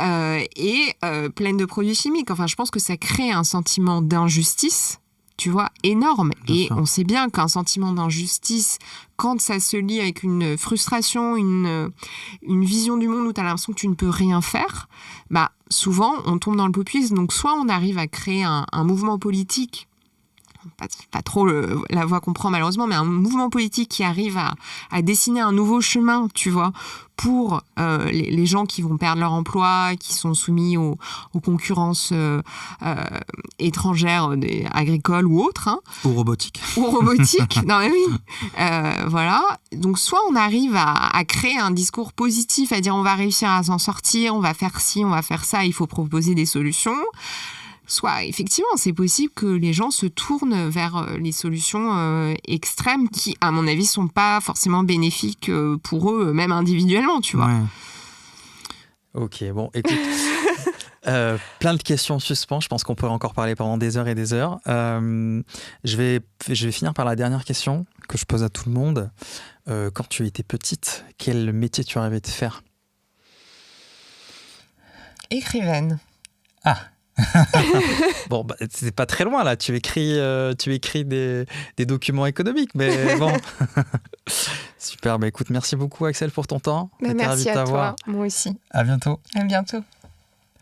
et pleines de produits chimiques. Je pense que ça crée un sentiment d'injustice, tu vois, énorme. Bien sûr. On sait bien qu'un sentiment d'injustice, quand ça se lie avec une frustration, une vision du monde où tu as l'impression que tu ne peux rien faire, souvent, on tombe dans le populisme. Donc, soit on arrive à créer un mouvement politique pas trop la voix qu'on prend malheureusement, mais un mouvement politique qui arrive à dessiner un nouveau chemin, tu vois, pour les gens qui vont perdre leur emploi, qui sont soumis aux concurrences étrangères, agricoles ou autres. Hein. Ou robotiques. Ou robotiques, non mais oui. Voilà. Donc soit on arrive à créer un discours positif, à dire on va réussir à s'en sortir, on va faire ci, on va faire ça, il faut proposer des solutions. Soit, effectivement, c'est possible que les gens se tournent vers les solutions extrêmes qui, à mon avis, sont pas forcément bénéfiques pour eux, même individuellement, tu vois. Ouais. Ok, bon, écoute, plein de questions en suspens. Je pense qu'on pourrait encore parler pendant des heures et des heures. Je vais finir par la dernière question que je pose à tout le monde. Quand tu étais petite, quel métier tu rêvais de faire ? Écrivaine. Ah. Bon, bah, c'est pas très loin là. Tu écris des documents économiques, mais bon. Super. Bah écoute, merci beaucoup Axel pour ton temps. Merci à toi. Moi aussi. À bientôt. À bientôt.